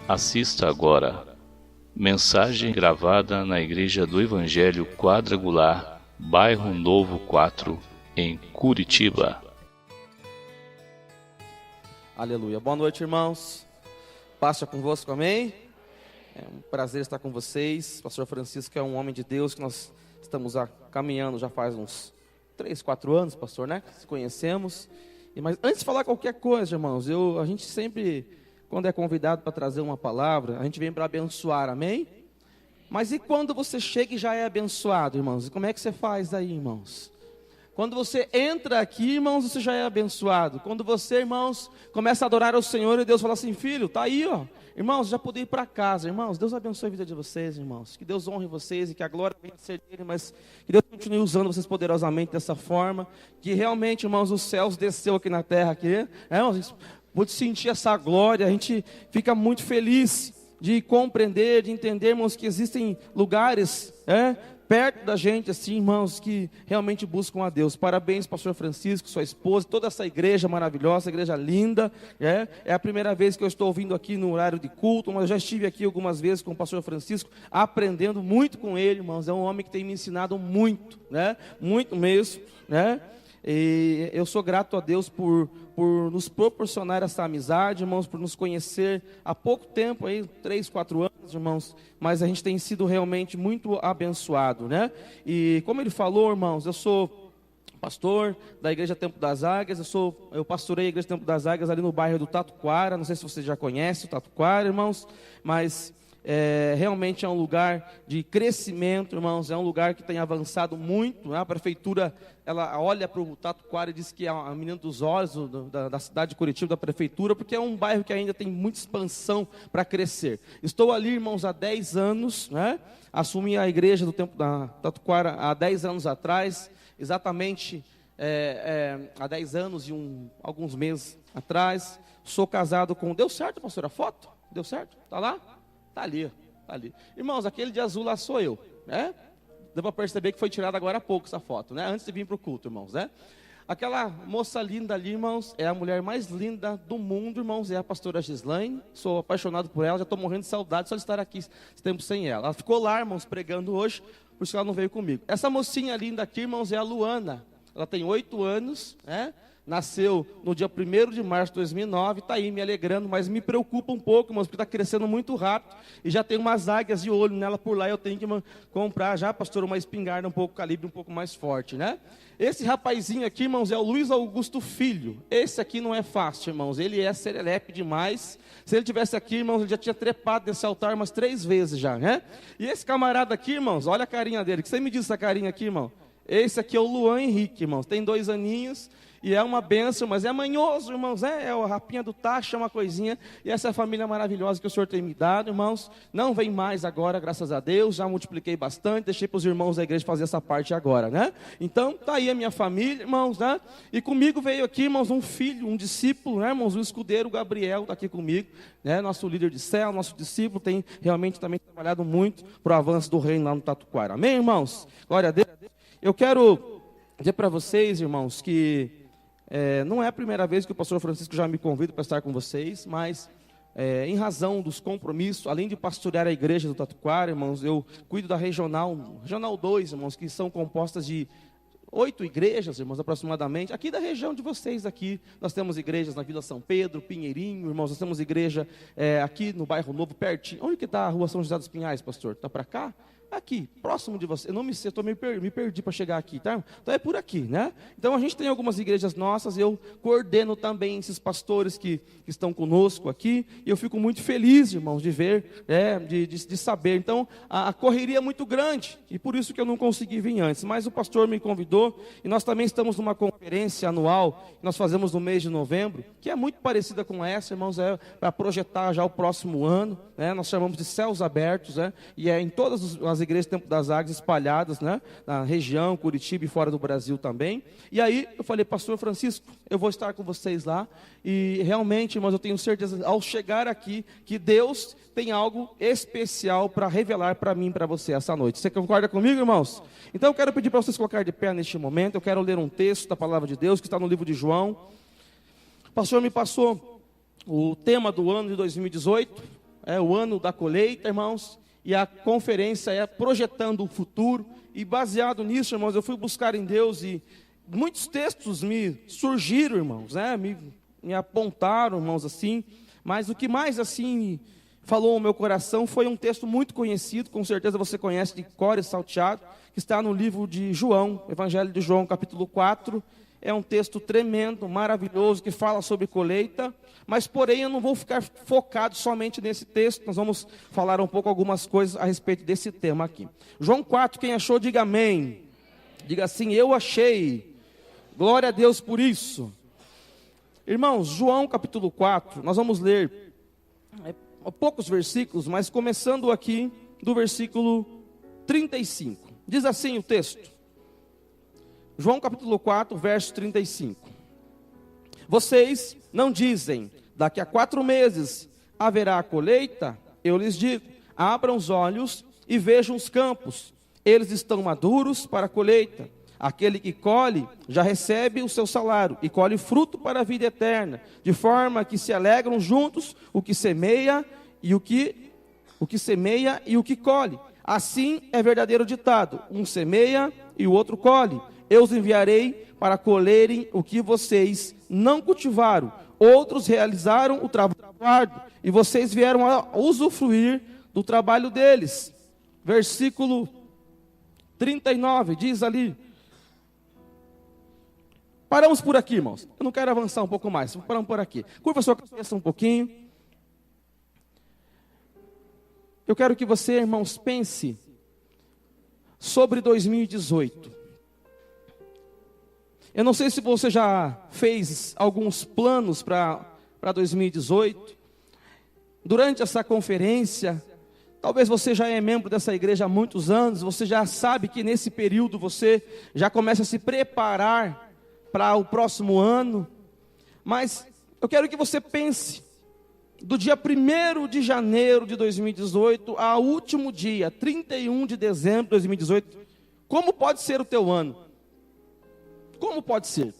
Assista agora. Mensagem gravada na Igreja do Evangelho Quadrangular, Bairro Novo 4, em Curitiba. Aleluia. Boa noite, irmãos. Paz seja convosco, amém? É um prazer estar com vocês. Pastor Francisco é um homem de Deus que nós estamos caminhando já faz uns 3, 4 anos, pastor, né? Se conhecemos. Mas antes de falar qualquer coisa, irmãos, a gente sempre, quando é convidado para trazer uma palavra, a gente vem para abençoar, amém? Mas e quando você chega e já é abençoado, irmãos? E como é que você faz aí, irmãos? Quando você entra aqui, irmãos, você já é abençoado. Quando você, irmãos, começa a adorar ao Senhor e Deus fala assim, filho, tá aí, ó. Irmãos, já pude ir para casa, irmãos. Deus abençoe a vida de vocês, irmãos. Que Deus honre vocês e que a glória venha a ser dele, mas que Deus continue usando vocês poderosamente dessa forma. Que realmente, irmãos, os céus desceu aqui na terra, aqui. Irmãos, pude sentir essa glória. A gente fica muito feliz de compreender, de entender, irmãos, que existem lugares, perto da gente, assim, irmãos, que realmente buscam a Deus. Parabéns, pastor Francisco, sua esposa, toda essa igreja maravilhosa, igreja linda. É a primeira vez que eu estou vindo aqui no horário de culto, mas eu já estive aqui algumas vezes com o pastor Francisco, aprendendo muito com ele, irmãos. É um homem que tem me ensinado muito, muito mesmo, E eu sou grato a Deus por nos proporcionar essa amizade, irmãos, por nos conhecer há pouco tempo, aí, 3, 4 anos, irmãos, mas a gente tem sido realmente muito abençoado, E como ele falou, irmãos, eu sou pastor da Igreja Tempo das Águias, eu pastorei a Igreja Tempo das Águias ali no bairro do Tatuquara, não sei se você já conhece o Tatuquara, irmãos, mas realmente é um lugar de crescimento, irmãos, é um lugar que tem avançado muito, A prefeitura, ela olha para o Tatuquara e diz que é a menina dos olhos da cidade de Curitiba, da prefeitura, porque é um bairro que ainda tem muita expansão para crescer. Estou ali, irmãos, há 10 anos, Assumi a igreja do Tempo da Tatuquara há 10 anos atrás, exatamente há 10 anos e alguns meses atrás. Sou casado com... Deu certo, pastor, a foto? Deu certo? Está lá? Está ali, tá ali. Irmãos, aquele de azul lá sou eu, Deu para perceber que foi tirada agora há pouco essa foto, Antes de vir para o culto, irmãos, Aquela moça linda ali, irmãos, é a mulher mais linda do mundo, irmãos, é a pastora Gislaine. Sou apaixonado por ela, já estou morrendo de saudade só de estar aqui esse tempo sem ela. Ela ficou lá, irmãos, pregando hoje, por isso que ela não veio comigo. Essa mocinha linda aqui, irmãos, é a Luana. Ela tem 8 anos, Nasceu no dia 1º de março de 2009, está aí me alegrando, mas me preocupa um pouco, irmãos, porque está crescendo muito rápido, e já tem umas águias de olho nela por lá, eu tenho que comprar já, pastor, uma espingarda calibre um pouco mais forte, Esse rapazinho aqui, irmãos, é o Luiz Augusto Filho. Esse aqui não é fácil, irmãos, ele é serelepe demais. Se ele tivesse aqui, irmãos, ele já tinha trepado nesse altar umas 3 vezes já, E esse camarada aqui, irmãos, olha a carinha dele, que você me diz essa carinha aqui, irmão? Esse aqui é o Luan Henrique, irmãos, tem 2 aninhos, e é uma bênção, mas é manhoso, irmãos, é a rapinha do tacho, é uma coisinha, e essa é a família maravilhosa que o Senhor tem me dado, irmãos. Não vem mais agora, graças a Deus, já multipliquei bastante, deixei para os irmãos da igreja fazer essa parte agora, Então, está aí a minha família, irmãos, E comigo veio aqui, irmãos, um filho, um discípulo, irmãos, o escudeiro Gabriel está aqui comigo, Nosso líder de célula, nosso discípulo, tem realmente também trabalhado muito para o avanço do reino lá no Tatuquara. Amém, irmãos? Glória a Deus. Eu quero dizer para vocês, irmãos, que não é a primeira vez que o pastor Francisco já me convida para estar com vocês, mas em razão dos compromissos, além de pastorear a igreja do Tatuquara, irmãos, eu cuido da Regional 2, irmãos, que são compostas de 8 igrejas, irmãos, aproximadamente, aqui da região de vocês aqui. Nós temos igrejas na Vila São Pedro, Pinheirinho, irmãos, nós temos igreja aqui no Bairro Novo, pertinho. Onde que está a Rua São José dos Pinhais, pastor? Está para cá? Aqui, próximo de você. Eu não me sei, me perdi para chegar aqui, tá? Então é por aqui, Então a gente tem algumas igrejas nossas, eu coordeno também esses pastores que estão conosco aqui, e eu fico muito feliz, irmãos, de ver, de saber. Então a correria é muito grande, e por isso que eu não consegui vir antes, mas o pastor me convidou, e nós também estamos numa conferência anual, que nós fazemos no mês de novembro, que é muito parecida com essa, irmãos, para projetar já o próximo ano, Nós chamamos de Céus Abertos, e é em todas as igrejas do Tempo das Águias espalhadas, na região, Curitiba e fora do Brasil também. E aí eu falei, pastor Francisco, eu vou estar com vocês lá, e realmente, irmãos, eu tenho certeza, ao chegar aqui, que Deus tem algo especial para revelar para mim e para você essa noite. Você concorda comigo, irmãos? Então eu quero pedir para vocês colocar de pé neste momento. Eu quero ler um texto da palavra de Deus, que está no livro de João. O pastor me passou o tema do ano de 2018, é o ano da colheita, irmãos, e a conferência é projetando o futuro, e baseado nisso, irmãos, eu fui buscar em Deus, e muitos textos me surgiram, irmãos, né, me apontaram, irmãos, assim, mas o que mais, assim, falou ao meu coração foi um texto muito conhecido, com certeza você conhece, de cor e salteado, que está no livro de João, Evangelho de João, capítulo 4, é um texto tremendo, maravilhoso, que fala sobre colheita, mas porém eu não vou ficar focado somente nesse texto, nós vamos falar um pouco algumas coisas a respeito desse tema aqui. João 4, quem achou, diga amém. Diga assim, eu achei. Glória a Deus por isso. Irmãos, João capítulo 4, nós vamos ler poucos versículos, mas começando aqui do versículo 35. Diz assim o texto. João capítulo 4, verso 35. Vocês não dizem, daqui a 4 meses haverá a colheita? Eu lhes digo, abram os olhos e vejam os campos, eles estão maduros para a colheita. Aquele que colhe já recebe o seu salário e colhe fruto para a vida eterna, de forma que se alegram juntos o que semeia e o que semeia e o que colhe. Assim é verdadeiro ditado, um semeia e o outro colhe. Eu os enviarei para colherem o que vocês não cultivaram. Outros realizaram o trabalho árduo e vocês vieram a usufruir do trabalho deles. Versículo 39 diz ali. Paramos por aqui, irmãos. Eu não quero avançar um pouco mais. Paramos por aqui. Curva sua cabeça um pouquinho. Eu quero que você, irmãos, pense sobre 2018. Eu não sei se você já fez alguns planos para 2018. Durante essa conferência, talvez você já é membro dessa igreja há muitos anos, você já sabe que nesse período você já começa a se preparar para o próximo ano, mas eu quero que você pense, do dia 1º de janeiro de 2018, ao último dia, 31 de dezembro de 2018, como pode ser o teu ano? Como pode ser?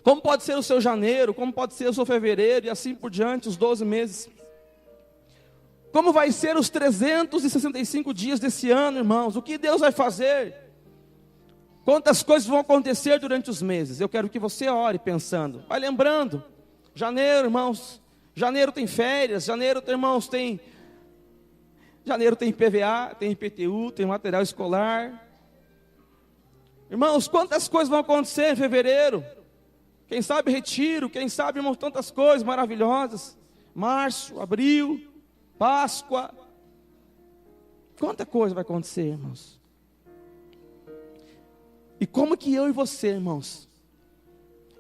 Como pode ser o seu janeiro, como pode ser o seu fevereiro, e assim por diante, os 12 meses? Como vai ser os 365 dias desse ano, irmãos? O que Deus vai fazer? Quantas coisas vão acontecer durante os meses? Eu quero que você ore pensando. Vai lembrando. Janeiro, irmãos. Janeiro tem férias. Janeiro, irmãos, tem IPVA, tem IPTU, tem material escolar. Irmãos, quantas coisas vão acontecer em fevereiro? Quem sabe retiro. Quem sabe, irmãos, tantas coisas maravilhosas. Março, abril, Páscoa. Quanta coisa vai acontecer, irmãos? E como que eu e você, irmãos,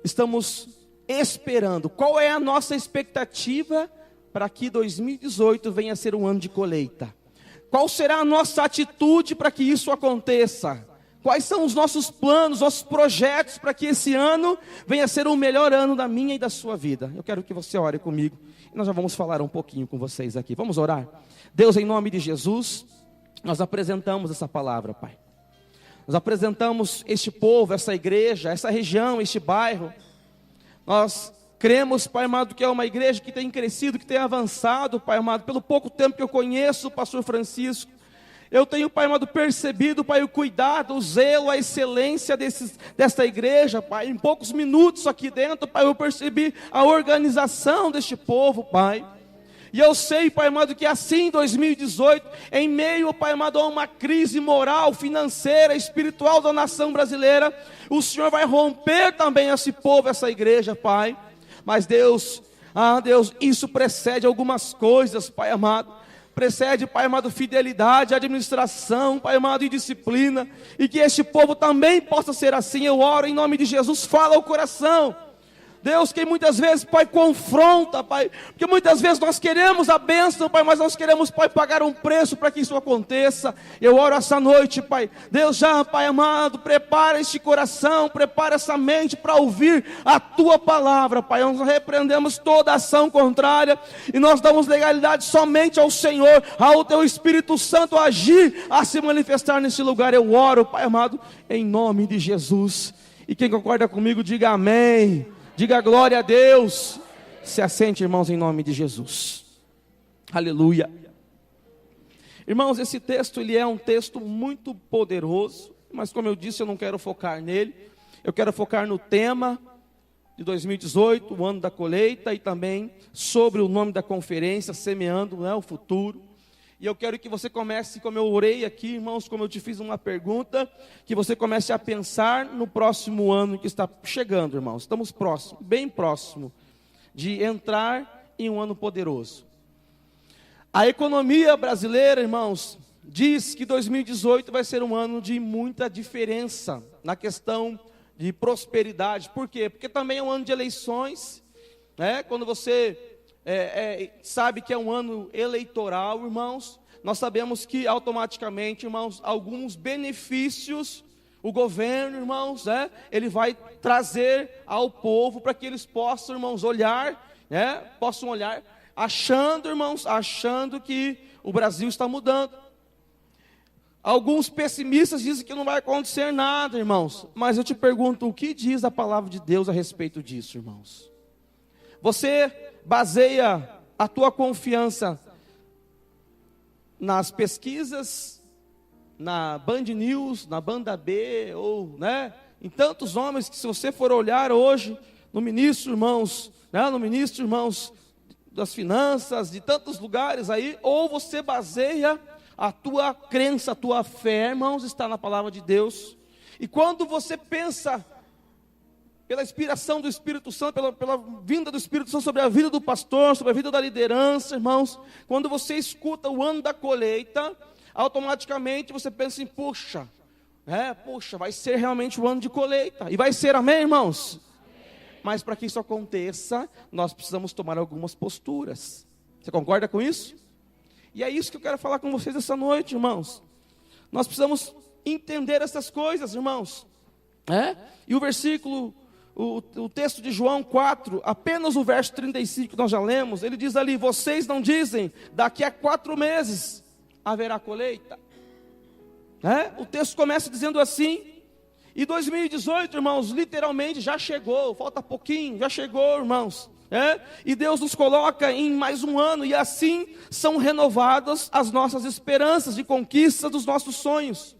estamos esperando? Qual é a nossa expectativa para que 2018 venha a ser um ano de colheita? Qual será a nossa atitude para que isso aconteça? Quais são os nossos planos, nossos projetos para que esse ano venha a ser o melhor ano da minha e da sua vida? Eu quero que você ore comigo. E nós já vamos falar um pouquinho com vocês aqui. Vamos orar? Deus, em nome de Jesus, nós apresentamos essa palavra, Pai. Nós apresentamos este povo, essa igreja, essa região, este bairro. Nós cremos, Pai amado, que é uma igreja que tem crescido, que tem avançado, Pai amado. Pelo pouco tempo que eu conheço o pastor Francisco, eu tenho, Pai amado, percebido, Pai, o cuidado, o zelo, a excelência desta igreja, Pai. Em poucos minutos aqui dentro, Pai, eu percebi a organização deste povo, Pai. E eu sei, Pai amado, que assim em 2018, em meio, Pai amado, a uma crise moral, financeira, espiritual da nação brasileira, o Senhor vai romper também esse povo, essa igreja, Pai. Mas Deus, Deus, isso precede algumas coisas, Pai amado. Precede, Pai amado, fidelidade, administração, Pai amado, e disciplina. E que este povo também possa ser assim. Eu oro em nome de Jesus, fala ao coração. Deus, que muitas vezes, Pai, confronta, Pai, porque muitas vezes nós queremos a bênção, Pai, mas nós queremos, Pai, pagar um preço para que isso aconteça. Eu oro essa noite, Pai, Deus já, Pai amado, prepara este coração, prepara essa mente para ouvir a Tua palavra, Pai. Nós repreendemos toda ação contrária e nós damos legalidade somente ao Senhor, ao Teu Espírito Santo agir, a se manifestar nesse lugar. Eu oro, Pai amado, em nome de Jesus. E quem concorda comigo, diga amém. Diga glória a Deus. Se assente, irmãos, em nome de Jesus. Aleluia. Irmãos, esse texto ele é um texto muito poderoso, mas como eu disse, eu não quero focar nele. Eu quero focar no tema de 2018, o ano da colheita, e também sobre o nome da conferência, semeando, né, o futuro. E eu quero que você comece, como eu orei aqui, irmãos, como eu te fiz uma pergunta, que você comece a pensar no próximo ano que está chegando, irmãos. Estamos próximos, bem próximo de entrar em um ano poderoso. A economia brasileira, irmãos, diz que 2018 vai ser um ano de muita diferença na questão de prosperidade. Por quê? Porque também é um ano de eleições, né? Quando você sabe que é um ano eleitoral, irmãos, nós sabemos que automaticamente, irmãos, alguns benefícios o governo, irmãos, né, ele vai trazer ao povo para que eles possam, irmãos, olhar, né, possam olhar, achando, irmãos, achando que o Brasil está mudando. Alguns pessimistas dizem que não vai acontecer nada, irmãos, mas eu te pergunto, o que diz a palavra de Deus a respeito disso, irmãos? Você baseia a tua confiança nas pesquisas, na Band News, na Banda B, ou, né, em tantos homens que, se você for olhar hoje, no ministro, irmãos, né, no ministro, irmãos, das finanças, de tantos lugares aí, ou você baseia a tua crença, a tua fé, irmãos, está na palavra de Deus. E quando você pensa pela inspiração do Espírito Santo, pela vinda do Espírito Santo sobre a vida do pastor, sobre a vida da liderança, irmãos, quando você escuta o ano da colheita, automaticamente você pensa em, puxa, vai ser realmente o ano de colheita, e vai ser, amém, irmãos? Mas para que isso aconteça, nós precisamos tomar algumas posturas. Você concorda com isso? E é isso que eu quero falar com vocês essa noite, irmãos. Nós precisamos entender essas coisas, irmãos. E o versículo, o texto de João 4, apenas o verso 35 que nós já lemos, ele diz ali, vocês não dizem, daqui a 4 meses haverá colheita. O texto começa dizendo assim. E 2018, irmãos, literalmente já chegou, falta pouquinho, já chegou, irmãos. E Deus nos coloca em mais um ano, e assim são renovadas as nossas esperanças de conquista dos nossos sonhos.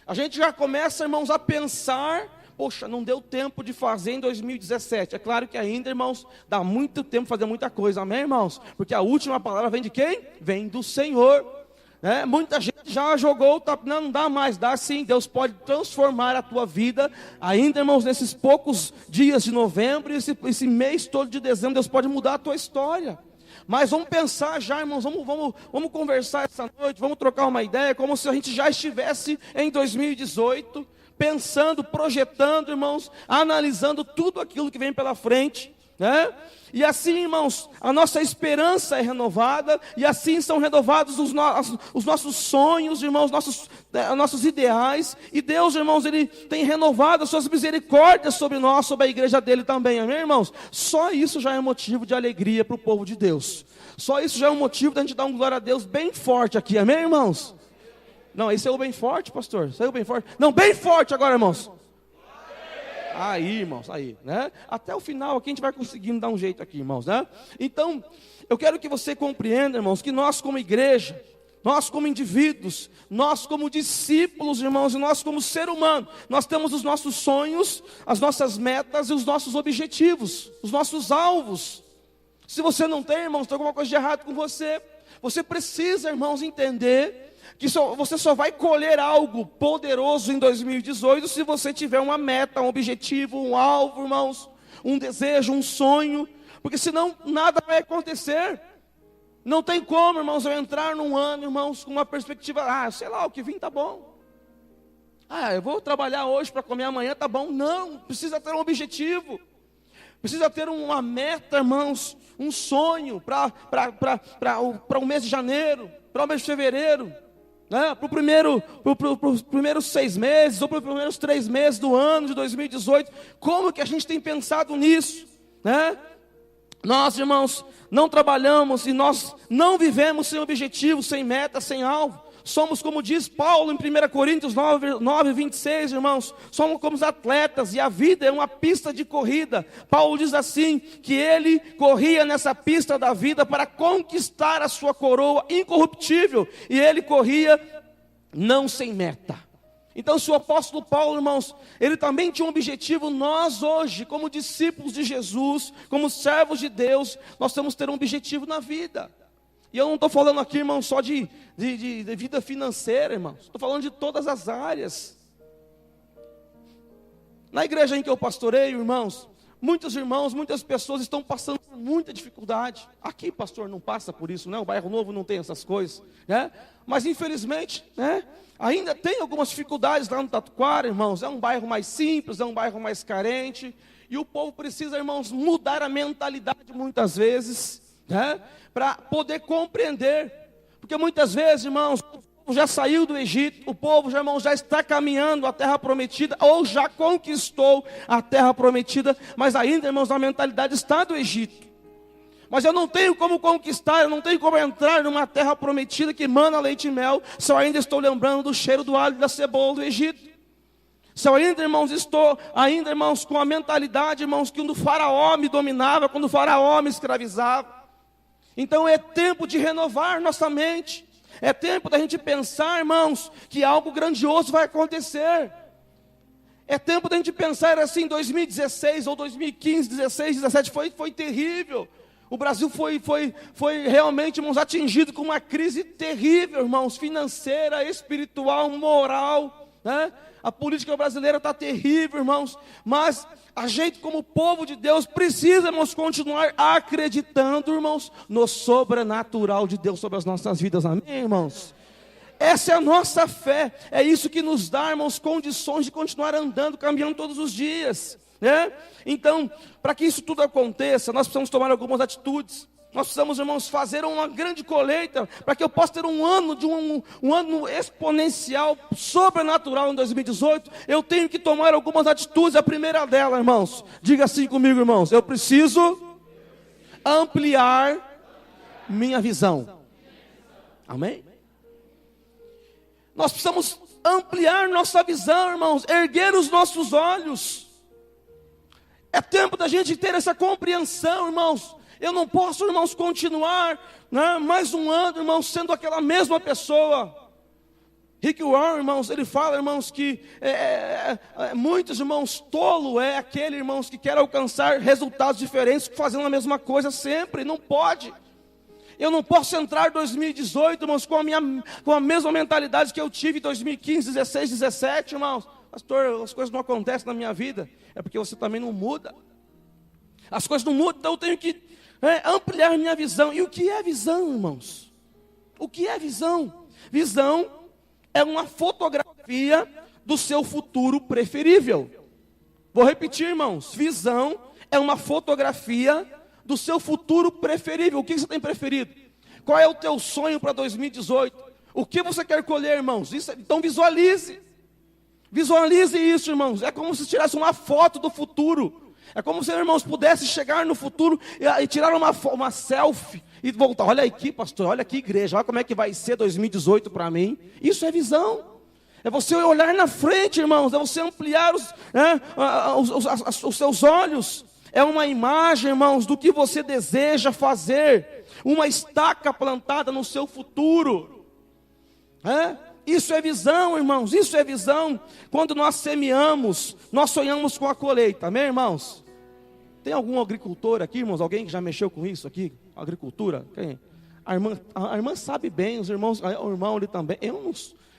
A gente já começa, irmãos, a pensar, poxa, não deu tempo de fazer em 2017. É claro que ainda, irmãos, dá muito tempo de fazer muita coisa, amém, irmãos? Porque a última palavra vem de quem? Vem do Senhor. Muita gente já jogou, não dá mais, dá sim, Deus pode transformar a tua vida, ainda, irmãos, nesses poucos dias de novembro, esse mês todo de dezembro, Deus pode mudar a tua história. Mas vamos pensar já, irmãos, vamos conversar essa noite, vamos trocar uma ideia, como se a gente já estivesse em 2018, pensando, projetando, irmãos, analisando tudo aquilo que vem pela frente. E assim, irmãos, a nossa esperança é renovada, e assim são renovados os nossos sonhos, irmãos, nossos ideais, e Deus, irmãos, Ele tem renovado as suas misericórdias sobre nós, sobre a igreja dEle também, amém, irmãos? Só isso já é motivo de alegria para o povo de Deus, só isso já é um motivo da gente dar um glória a Deus bem forte aqui, amém, irmãos? Não, esse é o bem forte, pastor, saiu bem forte? Não, bem forte agora, irmãos. Aí, irmãos, aí, né? Até o final aqui a gente vai conseguindo dar um jeito aqui, irmãos, né? Então, eu quero que você compreenda, irmãos, que nós como igreja, nós como indivíduos, nós como discípulos, irmãos, e nós como ser humano, nós temos os nossos sonhos, as nossas metas e os nossos objetivos, os nossos alvos. Se você não tem, irmãos, tem alguma coisa de errado com você. Você precisa, irmãos, entender que você só vai colher algo poderoso em 2018 se você tiver uma meta, um objetivo, um alvo, irmãos, um desejo, um sonho, porque senão nada vai acontecer. Não tem como, irmãos, eu entrar num ano, irmãos, com uma perspectiva, sei lá, o que vim tá bom. Eu vou trabalhar hoje para comer amanhã, tá bom. Não, precisa ter um objetivo, precisa ter uma meta, irmãos, um sonho para o mês de janeiro, para o mês de fevereiro. Para os primeiros 6 meses, ou para os primeiros 3 meses do ano de 2018, como que a gente tem pensado nisso? Nós, irmãos, não trabalhamos e nós não vivemos sem objetivo, sem meta, sem alvo. somos, como diz Paulo em 1 Coríntios 9, 26, irmãos, somos como os atletas, e a vida é uma pista de corrida. Paulo diz assim, que ele corria nessa pista da vida para conquistar a sua coroa incorruptível, e ele corria não sem meta. Então, se o apóstolo Paulo, irmãos, ele também tinha um objetivo, nós hoje, como discípulos de Jesus, como servos de Deus, nós temos que ter um objetivo na vida. E eu não estou falando aqui, irmãos, só de vida financeira, irmãos. Estou falando de todas as áreas. Na igreja em que eu pastoreio, irmãos, muitos irmãos, muitas pessoas estão passando por muita dificuldade. Aqui, pastor, não passa por isso, né? O bairro novo não tem essas coisas, né? Mas, infelizmente, né? Ainda tem algumas dificuldades lá no Tatuquara, irmãos. É um bairro mais simples, é um bairro mais carente. E o povo precisa, irmãos, mudar a mentalidade muitas vezes, né? Para poder compreender. Porque muitas vezes, irmãos, o povo já saiu do Egito, o povo, já, irmãos, já está caminhando à terra prometida, ou já conquistou a terra prometida, mas ainda, irmãos, a mentalidade está do Egito. Mas eu não tenho como conquistar, eu não tenho como entrar numa terra prometida que mana leite e mel, se eu ainda estou lembrando do cheiro do alho e da cebola do Egito. Se eu ainda, irmãos, estou ainda, irmãos, com a mentalidade, irmãos, que quando o faraó me dominava, quando o faraó me escravizava. Então é tempo de renovar nossa mente. É tempo da gente pensar, irmãos, que algo grandioso vai acontecer. É tempo da gente pensar assim, 2016 ou 2015, 16, 17, foi terrível. O Brasil foi realmente, irmãos, atingido com uma crise terrível, irmãos, financeira, espiritual, moral, né? A política brasileira está terrível, irmãos, mas a gente, como povo de Deus, precisamos continuar acreditando, irmãos, no sobrenatural de Deus sobre as nossas vidas, amém, irmãos? Essa é a nossa fé, é isso que nos dá, irmãos, condições de continuar andando, caminhando todos os dias, né? Então, para que isso tudo aconteça, nós precisamos tomar algumas atitudes. Nós precisamos, irmãos, fazer uma grande colheita, para que eu possa ter um ano exponencial, sobrenatural em 2018, eu tenho que tomar algumas atitudes. A primeira dela, irmãos, diga assim comigo, irmãos, eu preciso ampliar minha visão, amém? Nós precisamos ampliar nossa visão, irmãos, erguer os nossos olhos. É tempo da gente ter essa compreensão, irmãos. Eu não posso, irmãos, continuar, né, mais um ano, irmãos, sendo aquela mesma pessoa. Rick Warren, irmãos, ele fala, irmãos, que muitos, irmãos, tolo é aquele, irmãos, que quer alcançar resultados diferentes, fazendo a mesma coisa sempre. Não pode. Eu não posso entrar em 2018, irmãos, com a mesma mentalidade que eu tive em 2015, 16, 17, irmãos. Pastor, as coisas não acontecem na minha vida. É porque você também não muda. As coisas não mudam, então eu tenho que ampliar minha visão. E o que é visão, irmãos? O que é visão? Visão é uma fotografia do seu futuro preferível. Vou repetir, irmãos. Visão é uma fotografia do seu futuro preferível. O que você tem preferido? Qual é o teu sonho para 2018? O que você quer colher, irmãos? Então visualize. Visualize isso, irmãos. É como se tirasse uma foto do futuro. É como se, irmãos, pudesse chegar no futuro e tirar uma selfie e voltar. Olha aqui, pastor, olha aqui, igreja, olha como é que vai ser 2018 para mim. Isso é visão. É você olhar na frente, irmãos. É você ampliar os seus olhos. É uma imagem, irmãos, do que você deseja fazer. Uma estaca plantada no seu futuro. Isso é visão, irmãos, isso é visão. Quando nós semeamos, nós sonhamos com a colheita, amém, irmãos? Tem algum agricultor aqui, irmãos? Alguém que já mexeu com isso aqui? Agricultura? Quem? A irmã sabe bem, os irmãos, o irmão ali também. Eu não,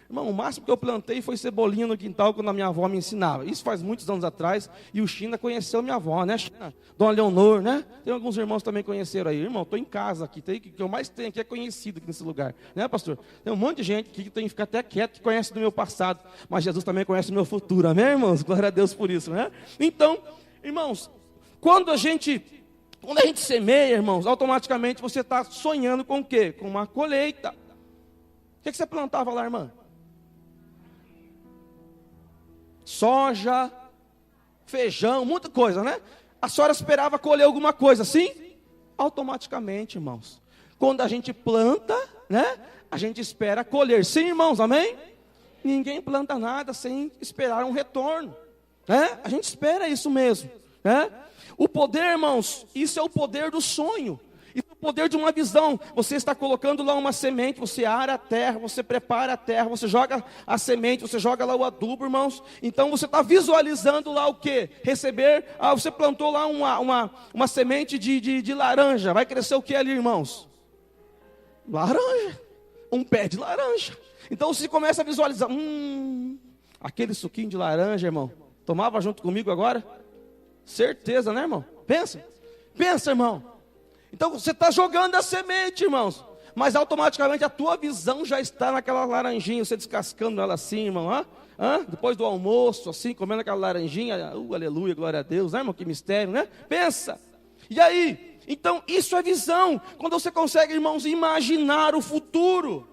irmão, o máximo que eu plantei foi cebolinha no quintal quando a minha avó me ensinava. Isso faz muitos anos atrás. E o China conheceu minha avó, né, China? Dona Leonor, né? Tem alguns irmãos também conheceram aí. Irmão, estou em casa aqui. O que eu mais tenho aqui é conhecido aqui nesse lugar. Né, pastor? Tem um monte de gente aqui que tem que ficar até quieto, que conhece do meu passado. Mas Jesus também conhece o meu futuro. Amém, irmãos? Glória a Deus por isso, né? Então, irmãos, quando a gente semeia, irmãos, automaticamente você está sonhando com o quê? Com uma colheita. O que você plantava lá, irmã? Soja, feijão, muita coisa, né? A senhora esperava colher alguma coisa, sim? Automaticamente, irmãos. Quando a gente planta, né? a gente espera colher. Sim, irmãos, amém? Ninguém planta nada sem esperar um retorno. A gente espera isso mesmo. O poder, irmãos, isso é o poder do sonho. Isso é o poder de uma visão. Você está colocando lá uma semente, você ara a terra, você prepara a terra, você joga a semente, você joga lá o adubo, irmãos. Então você está visualizando lá o quê? Receber, você plantou lá uma semente de laranja. Vai crescer o que ali, irmãos? Laranja. Um pé de laranja. Então você começa a visualizar, aquele suquinho de laranja, irmão. Tomava junto comigo agora? Certeza, né, irmão? Pensa, irmão. Então você está jogando a semente, irmãos. Mas automaticamente a tua visão já está naquela laranjinha, você descascando ela assim, irmão. Depois do almoço, assim, comendo aquela laranjinha. Aleluia, glória a Deus, né, irmão? Que mistério, né? Pensa. E aí? Então isso é visão. Quando você consegue, irmãos, imaginar o futuro.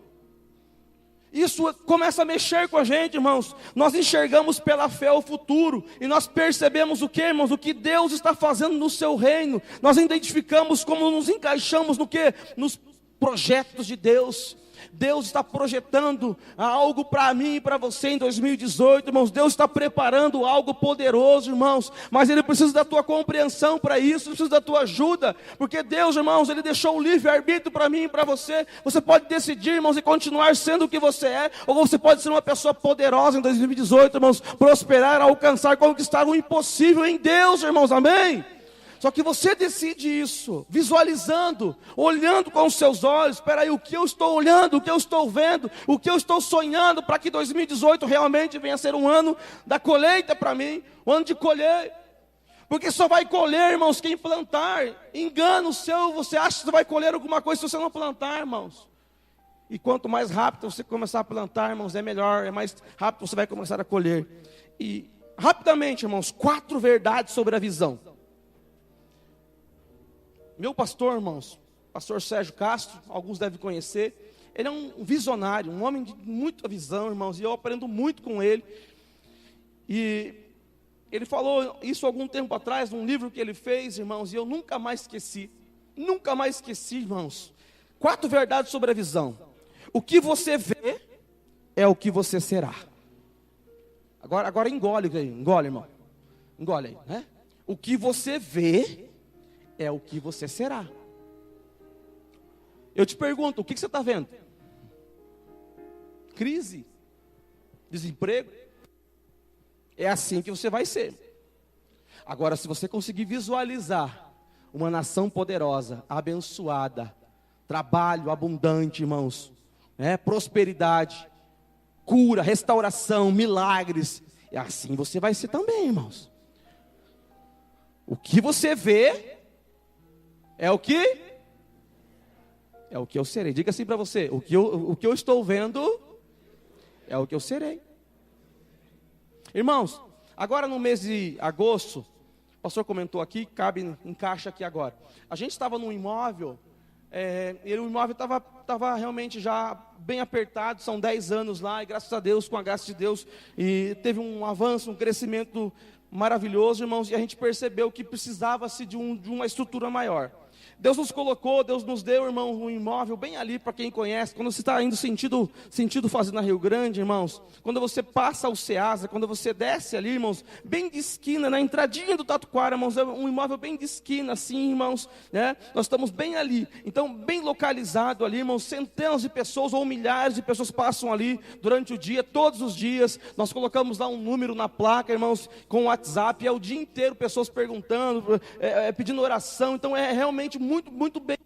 Isso começa a mexer com a gente, irmãos. Nós enxergamos pela fé o futuro. E nós percebemos o que, irmãos? O que Deus está fazendo no seu reino. Nós identificamos como nos encaixamos no que? Nos projetos de Deus. Deus está projetando algo para mim e para você em 2018, irmãos. Deus está preparando algo poderoso, irmãos. Mas Ele precisa da tua compreensão para isso, Ele precisa da tua ajuda. Porque Deus, irmãos, Ele deixou o livre-arbítrio para mim e para você. Você pode decidir, irmãos, e continuar sendo o que você é. Ou você pode ser uma pessoa poderosa em 2018, irmãos. Prosperar, alcançar, conquistar o impossível em Deus, irmãos, amém? Só que você decide isso, visualizando, olhando com os seus olhos. Espera aí, o que eu estou olhando, o que eu estou vendo, o que eu estou sonhando, para que 2018 realmente venha a ser um ano da colheita para mim, um ano de colher. Porque só vai colher, irmãos, quem plantar. Engano seu, você acha que você vai colher alguma coisa se você não plantar, irmãos. E quanto mais rápido você começar a plantar, irmãos, é melhor, é mais rápido você vai começar a colher. E rapidamente, irmãos, 4 verdades sobre a visão. Meu pastor, irmãos, pastor Sérgio Castro, alguns devem conhecer, ele é um visionário, um homem de muita visão, irmãos, e eu aprendo muito com ele. E ele falou isso algum tempo atrás, num livro que ele fez, irmãos, e eu nunca mais esqueci, irmãos. 4 verdades sobre a visão. O que você vê é o que você será. Agora engole, irmão, engole aí, né? O que você vê é o que você será. Eu te pergunto, o que você está vendo? Crise? Desemprego? É assim que você vai ser. Agora, se você conseguir visualizar uma nação poderosa, abençoada, trabalho abundante, irmãos, prosperidade, cura, restauração, milagres, é assim você vai ser também, irmãos. O que você vê é o que? É o que eu serei. Diga assim para você, o que eu estou vendo é o que eu serei. Irmãos, agora no mês de agosto, o pastor comentou aqui, encaixa aqui agora. A gente estava num imóvel, e o imóvel estava realmente já bem apertado, são 10 anos lá, e graças a Deus, com a graça de Deus, e teve um avanço, um crescimento maravilhoso, irmãos, e a gente percebeu que precisava-se de uma estrutura maior. Deus nos colocou, Deus nos deu, irmão, um imóvel bem ali, para quem conhece. Quando você está indo sentido Fazenda Rio Grande, irmãos, quando você passa o Ceasa, quando você desce ali, irmãos, bem de esquina, na entradinha do Tatuquara, irmãos, é um imóvel bem de esquina, assim, irmãos, né? Nós estamos bem ali, então bem localizado ali, irmãos, centenas de pessoas ou milhares de pessoas passam ali durante o dia, todos os dias. Nós colocamos lá um número na placa, irmãos, com o WhatsApp, é o dia inteiro pessoas perguntando, pedindo oração. Então é realmente muito bem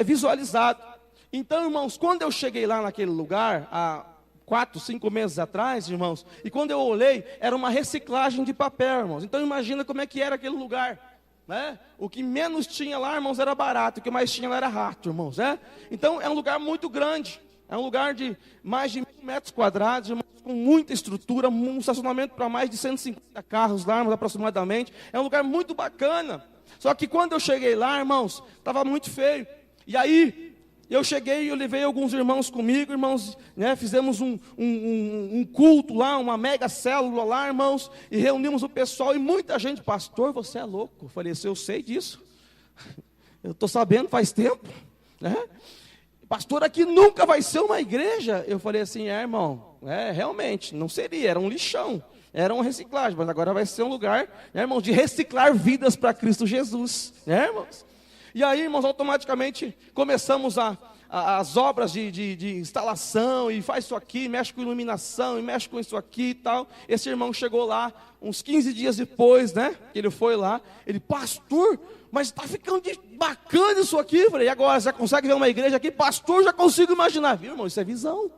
visualizado. Então, irmãos, quando eu cheguei lá naquele lugar, há 4, 5 meses atrás, irmãos, e quando eu olhei, era uma reciclagem de papel, irmãos. Então imagina como é que era aquele lugar, né? O que menos tinha lá, irmãos, era barato, o que mais tinha lá era rato, irmãos, né? Então é um lugar muito grande, é um lugar de mais de 1.000 metros quadrados, irmãos, com muita estrutura, um estacionamento para mais de 150 carros lá, aproximadamente. É um lugar muito bacana. Só que quando eu cheguei lá, irmãos, estava muito feio. E aí, eu cheguei e eu levei alguns irmãos comigo, irmãos, né, fizemos um culto lá, uma mega célula lá, irmãos, e reunimos o pessoal, e muita gente, pastor, você é louco. Eu falei, eu sei disso, eu estou sabendo faz tempo, né? pastor, aqui nunca vai ser uma igreja. Eu falei assim, irmão, realmente, não seria, era um lixão, era uma reciclagem, mas agora vai ser um lugar, irmãos, de reciclar vidas para Cristo Jesus, irmãos? E aí, irmãos, automaticamente começamos as obras de instalação, e faz isso aqui, mexe com iluminação, e mexe com isso aqui e tal. Esse irmão chegou lá, uns 15 dias depois, que ele foi lá, ele, pastor, mas está ficando bacana isso aqui. Eu falei, e agora, já consegue ver uma igreja aqui? Pastor, já consigo imaginar. Viu, irmão, isso é visão.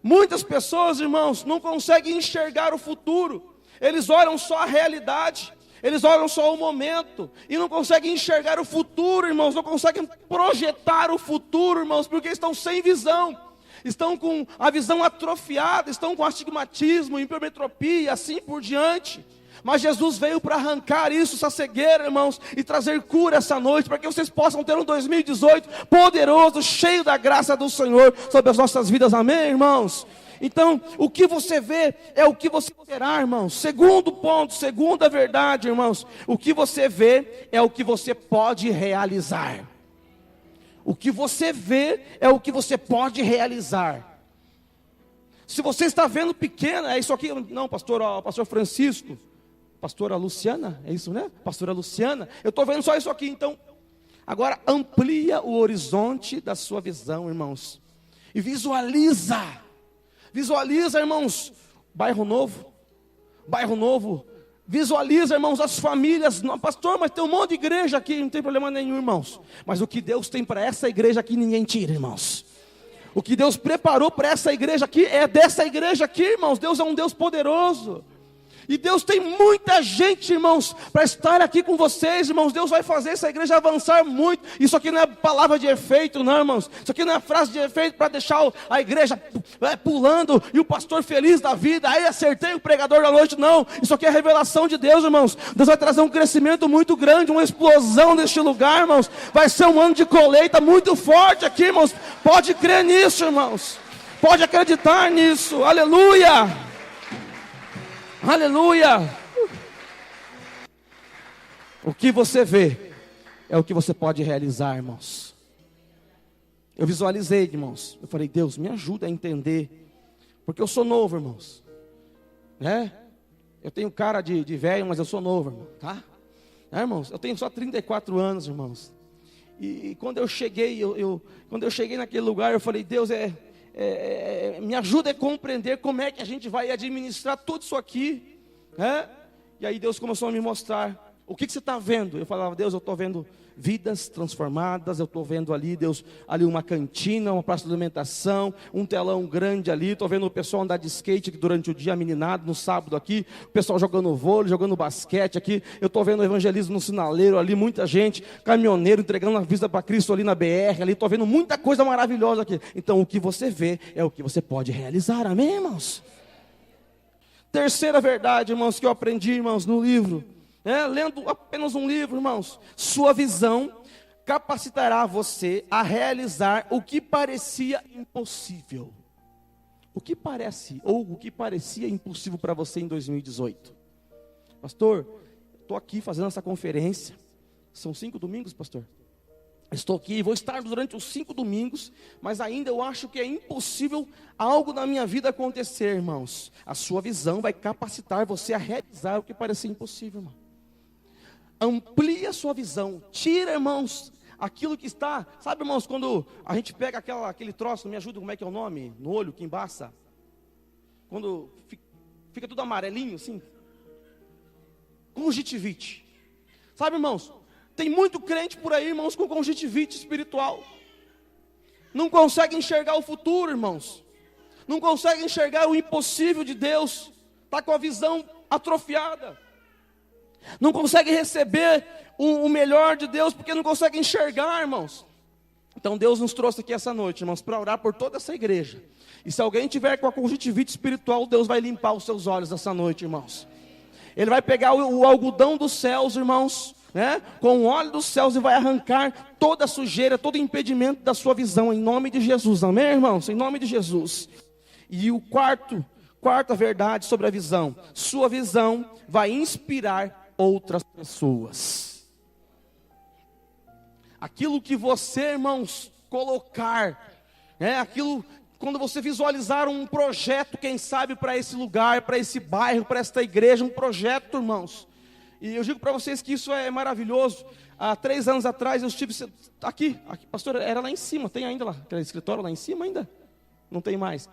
Muitas pessoas, irmãos, não conseguem enxergar o futuro, eles olham só a realidade, eles olham só o momento, e não conseguem enxergar o futuro, irmãos, não conseguem projetar o futuro, irmãos, porque estão sem visão, estão com a visão atrofiada, estão com astigmatismo, hipermetropia, assim por diante. Mas Jesus veio para arrancar isso, essa cegueira, irmãos, e trazer cura essa noite, para que vocês possam ter um 2018 poderoso, cheio da graça do Senhor sobre as nossas vidas, amém, irmãos? Então, o que você vê é o que você terá, irmãos. Segundo ponto, segunda verdade, irmãos, o que você vê é o que você pode realizar. O que você vê é o que você pode realizar. Se você está vendo pequeno, é isso aqui, não, pastor, pastor Francisco, pastora Luciana, é isso, né? Pastora Luciana, eu estou vendo só isso aqui, então, agora amplia o horizonte da sua visão, irmãos, e visualiza, irmãos, bairro novo, visualiza, irmãos, as famílias. Não, pastor, mas tem um monte de igreja aqui, não tem problema nenhum, irmãos, mas o que Deus tem para essa igreja aqui, ninguém tira, irmãos. O que Deus preparou para essa igreja aqui, é dessa igreja aqui, irmãos. Deus é um Deus poderoso, e Deus tem muita gente, irmãos, para estar aqui com vocês, irmãos. Deus vai fazer essa igreja avançar muito. Isso aqui não é palavra de efeito, não, irmãos. Isso aqui não é frase de efeito para deixar a igreja pulando e o pastor feliz da vida. Aí acertei o pregador da noite, não. Isso aqui é revelação de Deus, irmãos. Deus vai trazer um crescimento muito grande, uma explosão neste lugar, irmãos. Vai ser um ano de colheita muito forte aqui, irmãos. Pode crer nisso, irmãos. Pode acreditar nisso. Aleluia. Aleluia! O que você vê é o que você pode realizar, irmãos. Eu visualizei, irmãos. Eu falei, Deus, me ajuda a entender. Porque eu sou novo, irmãos. Eu tenho cara de velho, mas eu sou novo, irmão, tá? Irmãos, eu tenho só 34 anos, irmãos. E quando eu cheguei, quando eu cheguei naquele lugar, eu falei, Deus, me ajuda a compreender como é que a gente vai administrar tudo isso aqui, E aí Deus começou a me mostrar, o que você está vendo? Eu falava, Deus, eu estou vendo vidas transformadas, eu estou vendo ali, Deus, ali uma cantina, uma praça de alimentação, um telão grande ali, estou vendo o pessoal andar de skate durante o dia, meninado, no sábado aqui, o pessoal jogando vôlei, jogando basquete aqui, eu estou vendo o evangelismo no sinaleiro ali, muita gente, caminhoneiro entregando a vida para Cristo ali na BR, ali, estou vendo muita coisa maravilhosa aqui. Então o que você vê é o que você pode realizar, amém, irmãos? Terceira verdade, irmãos, que eu aprendi, irmãos, no livro, lendo apenas um livro, irmãos, sua visão capacitará você a realizar o que parecia impossível. O que parece, ou o que parecia impossível para você em 2018? Pastor, estou aqui fazendo essa conferência, são 5 domingos, pastor? Estou aqui, vou estar durante os 5 domingos, mas ainda eu acho que é impossível algo na minha vida acontecer, irmãos. A sua visão vai capacitar você a realizar o que parecia impossível, irmão. Amplia a sua visão, tira, irmãos, aquilo que está, sabe, irmãos, quando a gente pega aquele troço, me ajuda, como é que é o nome? No olho, que embaça, quando fica tudo amarelinho, assim, conjuntivite, sabe, irmãos, tem muito crente por aí, irmãos, com conjuntivite espiritual, não consegue enxergar o futuro, irmãos, não consegue enxergar o impossível de Deus, está com a visão atrofiada, não consegue receber o melhor de Deus, porque não consegue enxergar, irmãos. Então Deus nos trouxe aqui essa noite, irmãos, para orar por toda essa igreja. E se alguém tiver com a conjuntivite espiritual, Deus vai limpar os seus olhos essa noite, irmãos. Ele vai pegar o algodão dos céus, irmãos, com o óleo dos céus, e vai arrancar toda a sujeira, todo o impedimento da sua visão, em nome de Jesus, amém, irmãos? Em nome de Jesus. E o quarta verdade sobre a visão: sua visão vai inspirar outras pessoas. Aquilo que você, irmãos, colocar, aquilo, quando você visualizar um projeto, quem sabe, para esse lugar, para esse bairro, para esta igreja, um projeto, irmãos. E eu digo para vocês que isso é maravilhoso. Há 3 anos atrás eu estive aqui, pastor, era lá em cima, tem ainda lá, aquele escritório lá em cima ainda? Não tem mais.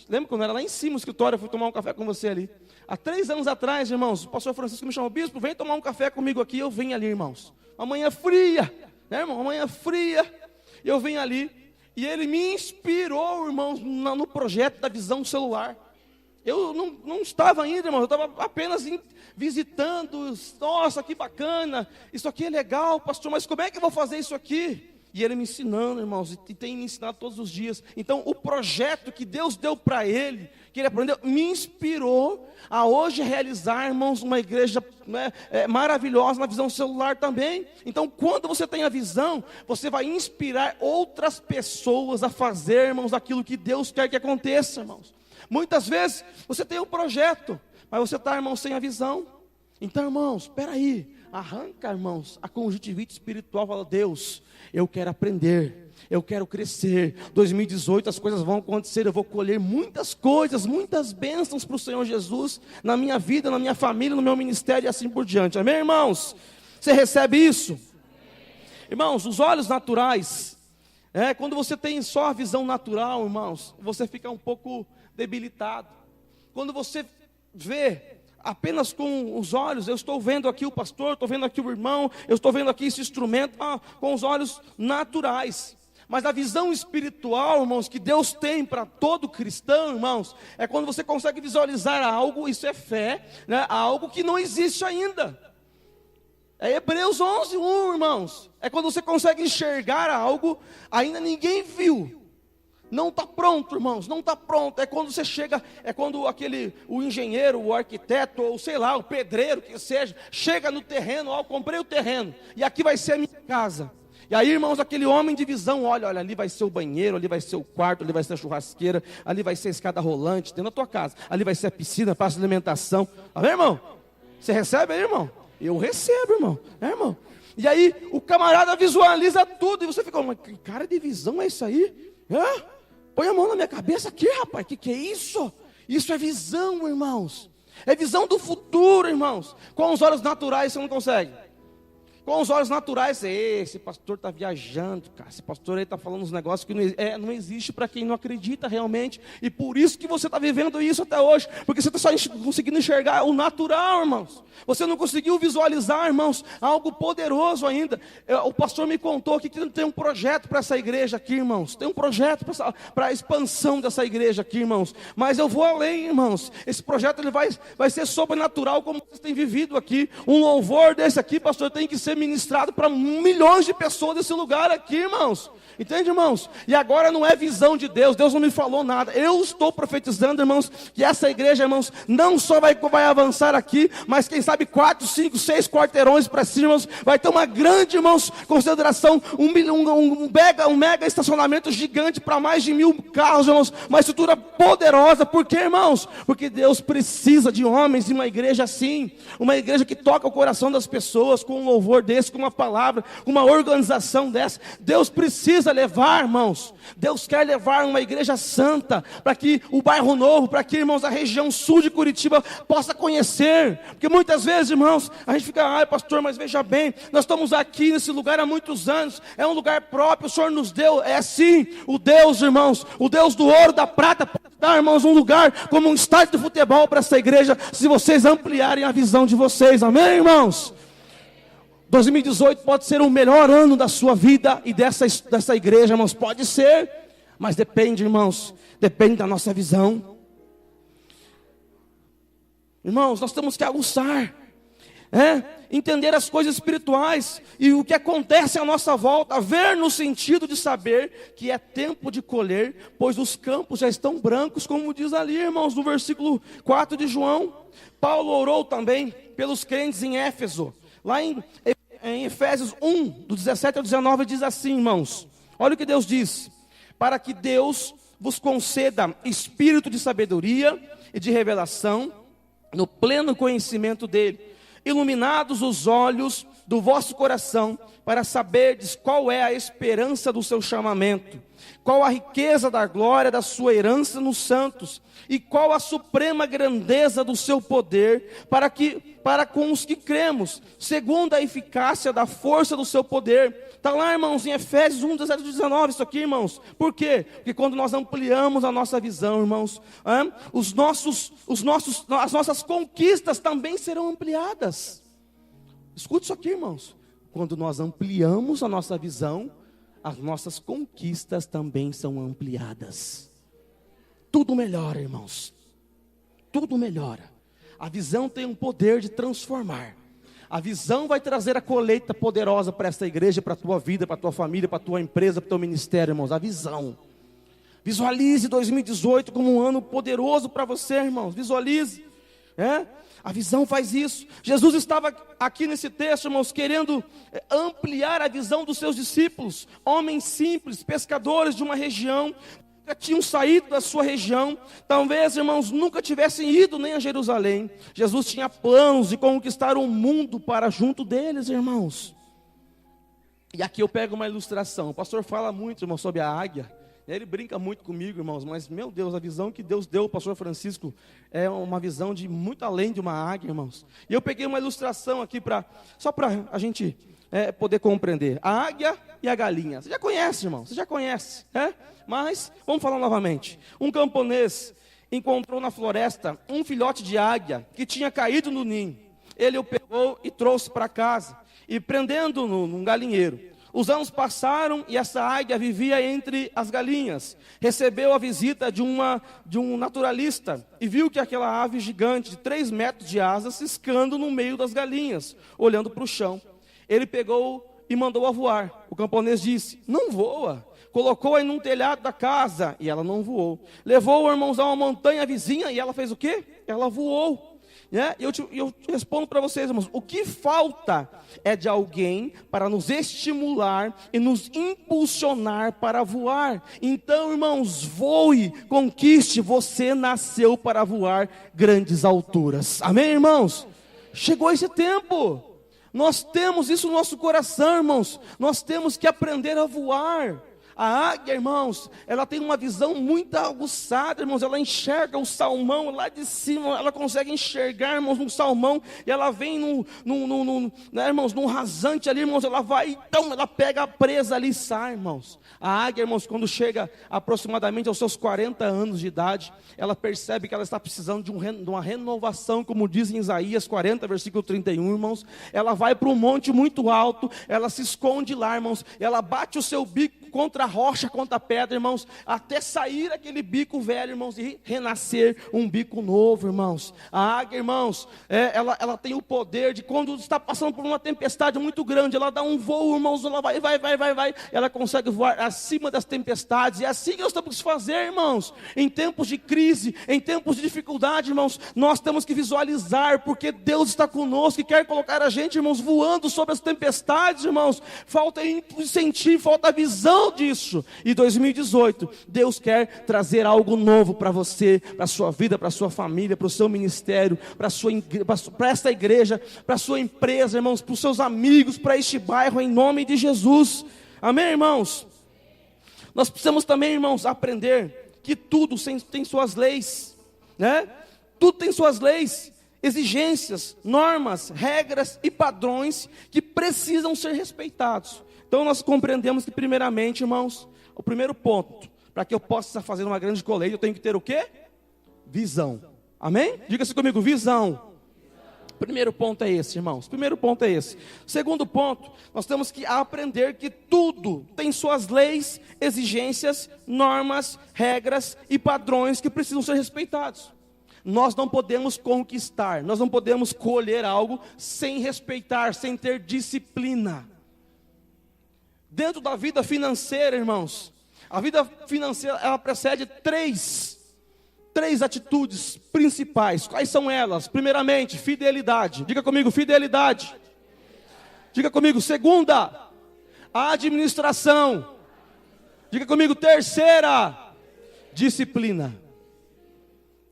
Lembra quando era lá em cima o escritório, eu fui tomar um café com você ali. Há 3 anos atrás, irmãos, o pastor Francisco me chamou: bispo, vem tomar um café comigo aqui. Eu vim ali, irmãos. Uma manhã fria, irmão? Uma manhã fria. Eu vim ali e ele me inspirou, irmãos, no projeto da visão celular. Eu não estava ainda, irmão, eu estava apenas visitando. Nossa, que bacana, isso aqui é legal, pastor, mas como é que eu vou fazer isso aqui? E ele me ensinando, irmãos, e tem me ensinado todos os dias. Então, o projeto que Deus deu para ele, que ele aprendeu, me inspirou a hoje realizar, irmãos, uma igreja maravilhosa na visão celular também. Então, quando você tem a visão, você vai inspirar outras pessoas a fazer, irmãos, aquilo que Deus quer que aconteça, irmãos. Muitas vezes, você tem um projeto, mas você está, irmãos, sem a visão. Então, irmãos, espera aí. Arranca, irmãos, a conjuntivite espiritual. Fala: Deus, eu quero aprender, eu quero crescer. 2018 as coisas vão acontecer, eu vou colher muitas coisas, muitas bênçãos para o Senhor Jesus, na minha vida, na minha família, no meu ministério e assim por diante. Amém, irmãos? Você recebe isso? Irmãos, os olhos naturais, quando você tem só a visão natural, irmãos, você fica um pouco debilitado. Quando você vê apenas com os olhos, eu estou vendo aqui o pastor, estou vendo aqui o irmão, eu estou vendo aqui esse instrumento, com os olhos naturais. Mas a visão espiritual, irmãos, que Deus tem para todo cristão, irmãos, é quando você consegue visualizar algo, isso é fé, algo que não existe ainda. É Hebreus 11:1, irmãos. É quando você consegue enxergar algo, ainda ninguém viu. Não está pronto, irmãos, não está pronto. É quando você chega, é quando o engenheiro, o arquiteto, ou sei lá, o pedreiro que seja, chega no terreno: eu comprei o terreno, e aqui vai ser a minha casa. E aí, irmãos, aquele homem de visão, olha, ali vai ser o banheiro, ali vai ser o quarto, ali vai ser a churrasqueira, ali vai ser a escada rolante, dentro da tua casa, ali vai ser a piscina, praça de alimentação. Amém, irmão? Você recebe aí, irmão? Eu recebo, irmão. Irmão? E aí, o camarada visualiza tudo, e você fica: mas que cara de visão é isso aí? Põe a mão na minha cabeça aqui, rapaz, que é isso? Isso é visão, irmãos. É visão do futuro, irmãos. Com os olhos naturais você não consegue. Com os olhos naturais, esse pastor está viajando, cara. Esse pastor aí está falando uns negócios que não existe para quem não acredita realmente. E por isso que você está vivendo isso até hoje. Porque você está só conseguindo enxergar o natural, irmãos. Você não conseguiu visualizar, irmãos, algo poderoso ainda. O pastor me contou que tem um projeto para essa igreja aqui, irmãos. Tem um projeto para a expansão dessa igreja aqui, irmãos. Mas eu vou além, irmãos. Esse projeto ele vai ser sobrenatural, como vocês têm vivido aqui. Um louvor desse aqui, pastor, tem que ser ministrado para milhões de pessoas desse lugar aqui, irmãos. Entende, irmãos? E agora não é visão de Deus. Deus não me falou nada. Eu estou profetizando, irmãos, que essa igreja, irmãos, não só vai avançar aqui, mas quem sabe 4, 5, 6 quarteirões para cima, irmãos. Vai ter uma grande, irmãos, consideração, um mega estacionamento gigante para mais de 1000 carros, irmãos. Uma estrutura poderosa. Por quê, irmãos? Porque Deus precisa de homens e uma igreja assim. Uma igreja que toca o coração das pessoas com um louvor desse, com uma palavra, com uma organização dessa. Deus precisa levar, irmãos. Deus quer levar uma igreja santa para que o bairro Novo, para que, irmãos, a região sul de Curitiba possa conhecer. Porque muitas vezes, irmãos, a gente fica: pastor, mas veja bem, nós estamos aqui nesse lugar há muitos anos, é um lugar próprio, o Senhor nos deu. É sim, o Deus, irmãos, o Deus do ouro, da prata, pode dar, irmãos, um lugar como um estádio de futebol para essa igreja, se vocês ampliarem a visão de vocês. Amém, irmãos? 2018 pode ser o melhor ano da sua vida e dessa igreja, irmãos, pode ser, mas depende, irmãos, depende da nossa visão. Irmãos, nós temos que aguçar, entender as coisas espirituais e o que acontece à nossa volta, ver no sentido de saber que é tempo de colher, pois os campos já estão brancos, como diz ali, irmãos, no versículo 4 de João. Paulo orou também pelos crentes em Éfeso. Lá em Efésios 1, do 17 ao 19, diz assim, irmãos: olha o que Deus diz: para que Deus vos conceda espírito de sabedoria e de revelação, no pleno conhecimento dele, iluminados os olhos do vosso coração, para saberdes qual é a esperança do seu chamamento, qual a riqueza da glória da sua herança nos santos, e qual a suprema grandeza do seu poder, para com os que cremos, segundo a eficácia da força do seu poder. Está lá, irmãos, em Efésios 1, 17, 19, isso aqui, irmãos. Por quê? Porque quando nós ampliamos a nossa visão, irmãos, as nossas conquistas também serão ampliadas. Escute isso aqui, irmãos. Quando nós ampliamos a nossa visão, as nossas conquistas também são ampliadas. Tudo melhora, irmãos. Tudo melhora. A visão tem um poder de transformar. A visão vai trazer a colheita poderosa para esta igreja, para a tua vida, para a tua família, para a tua empresa, para o teu ministério, irmãos. A visão. Visualize 2018 como um ano poderoso para você, irmãos. Visualize. A visão faz isso. Jesus estava aqui nesse texto, irmãos, querendo ampliar a visão dos seus discípulos. Homens simples, pescadores de uma região, nunca tinham saído da sua região. Talvez, irmãos, nunca tivessem ido nem a Jerusalém. Jesus tinha planos de conquistar o mundo para junto deles, irmãos. E aqui eu pego uma ilustração. O pastor fala muito, irmão, sobre a águia. Ele brinca muito comigo, irmãos, mas, meu Deus, a visão que Deus deu ao pastor Francisco é uma visão de muito além de uma águia, irmãos. E eu peguei uma ilustração aqui, só para a gente poder compreender. A águia e a galinha. Você já conhece, irmão, você já conhece, Mas, vamos falar novamente. Um camponês encontrou na floresta um filhote de águia que tinha caído no ninho. Ele o pegou e trouxe para casa, e prendendo-no num galinheiro. Os anos passaram e essa águia vivia entre as galinhas. Recebeu a visita de um naturalista e viu que aquela ave gigante de 3 metros de asas ciscando no meio das galinhas, olhando para o chão. Ele pegou e mandou-a voar. O camponês disse: não voa. Colocou-a num telhado da casa e ela não voou. Levou-o, irmãos, a uma montanha vizinha e ela fez o quê? Ela voou. Eu respondo para vocês, irmãos, o que falta é de alguém para nos estimular e nos impulsionar para voar. Então, irmãos, voe, conquiste, você nasceu para voar grandes alturas. Amém, irmãos? Chegou esse tempo. Nós temos isso no nosso coração, irmãos. Nós temos que aprender a voar. A águia, irmãos, ela tem uma visão muito aguçada, irmãos. Ela enxerga o salmão lá de cima. Ela consegue enxergar, irmãos, um salmão. E ela vem irmãos, num rasante ali, irmãos. Ela vai, então, ela pega a presa ali e sai, irmãos. A águia, irmãos, quando chega aproximadamente aos seus 40 anos de idade, ela percebe que ela está precisando de uma renovação, como diz em Isaías 40, versículo 31, irmãos. Ela vai para um monte muito alto, ela se esconde lá, irmãos. Ela bate o seu bico contra a rocha, contra a pedra, irmãos, até sair aquele bico velho, irmãos, e renascer um bico novo, irmãos. A águia, irmãos, ela tem o poder de, quando está passando por uma tempestade muito grande, ela dá um voo, irmãos, ela vai, ela consegue voar acima das tempestades. E é assim que nós temos que fazer, irmãos, em tempos de crise, em tempos de dificuldade, irmãos. Nós temos que visualizar, porque Deus está conosco e quer colocar a gente, irmãos, voando sobre as tempestades, irmãos. Falta incentivo, falta visão disso. E 2018, Deus quer trazer algo novo para você, para a sua vida, para a sua família, para o seu ministério, para esta igreja, para a sua empresa, irmãos, para os seus amigos, para este bairro, em nome de Jesus. Amém, irmãos? Nós precisamos também, irmãos, aprender que tudo tem suas leis, Tudo tem suas leis, exigências, normas, regras e padrões que precisam ser respeitados. Então nós compreendemos que, primeiramente, irmãos, o primeiro ponto, para que eu possa fazer uma grande colheita, eu tenho que ter o quê? Visão. Amém? Diga-se comigo, visão. Primeiro ponto é esse, irmãos. Primeiro ponto é esse. Segundo ponto, nós temos que aprender que tudo tem suas leis, exigências, normas, regras e padrões que precisam ser respeitados. Nós não podemos conquistar, nós não podemos colher algo sem respeitar, sem ter disciplina. Dentro da vida financeira, irmãos, a vida financeira, ela precede três atitudes principais. Quais são elas? Primeiramente, fidelidade. Diga comigo, fidelidade. Diga comigo, segunda, administração. Diga comigo, terceira, disciplina.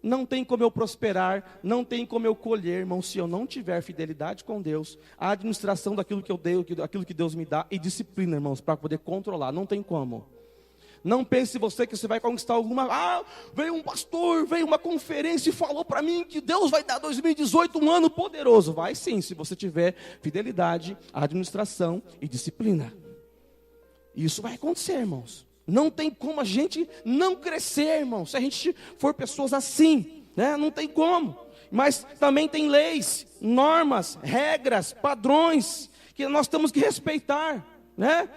Não tem como eu prosperar, não tem como eu colher, irmão, se eu não tiver fidelidade com Deus, a administração daquilo que eu dei, aquilo que Deus me dá, e disciplina, irmãos, para poder controlar, não tem como. Não pense você que você vai conquistar alguma... veio um pastor, veio uma conferência e falou para mim que Deus vai dar 2018 um ano poderoso. Vai sim, se você tiver fidelidade, administração e disciplina. Isso vai acontecer, irmãos. Não tem como a gente não crescer, irmãos, se a gente for pessoas assim, né? Não tem como. Mas também tem leis, normas, regras, padrões que nós temos que respeitar, né?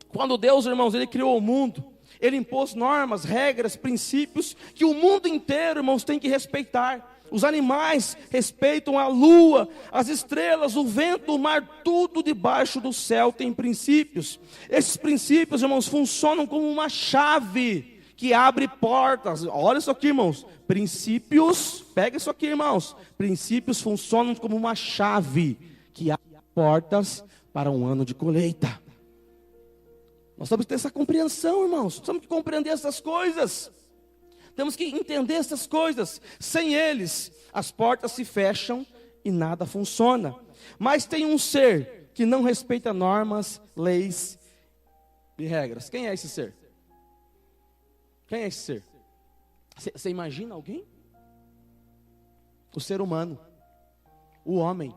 Quando Deus, irmãos, Ele criou o mundo, Ele impôs normas, regras, princípios que o mundo inteiro, irmãos, tem que respeitar. Os animais respeitam a lua, as estrelas, o vento, o mar, tudo debaixo do céu tem princípios. Esses princípios, irmãos, funcionam como uma chave que abre portas. Olha isso aqui, irmãos. Princípios, pega isso aqui, irmãos. Princípios funcionam como uma chave que abre portas para um ano de colheita. Nós temos que ter essa compreensão, irmãos. Nós temos que compreender essas coisas. Temos que entender essas coisas. Sem eles, as portas se fecham e nada funciona. Mas tem um ser que não respeita normas, leis e regras. Quem é esse ser? Quem é esse ser? Você imagina alguém? O ser humano. O homem.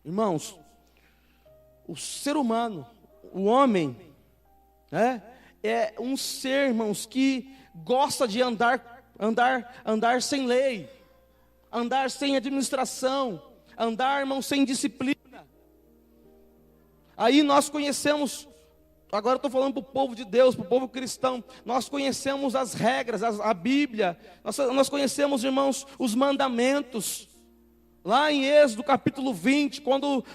Irmãos, o ser humano, o homem, é um ser, irmãos, que gosta de andar sem lei, andar sem administração, andar, irmão, sem disciplina. Aí nós conhecemos, agora eu estou falando para o povo de Deus, para o povo cristão, nós conhecemos as regras, a Bíblia, nós conhecemos, irmãos, os mandamentos. Lá em Êxodo capítulo 20, quando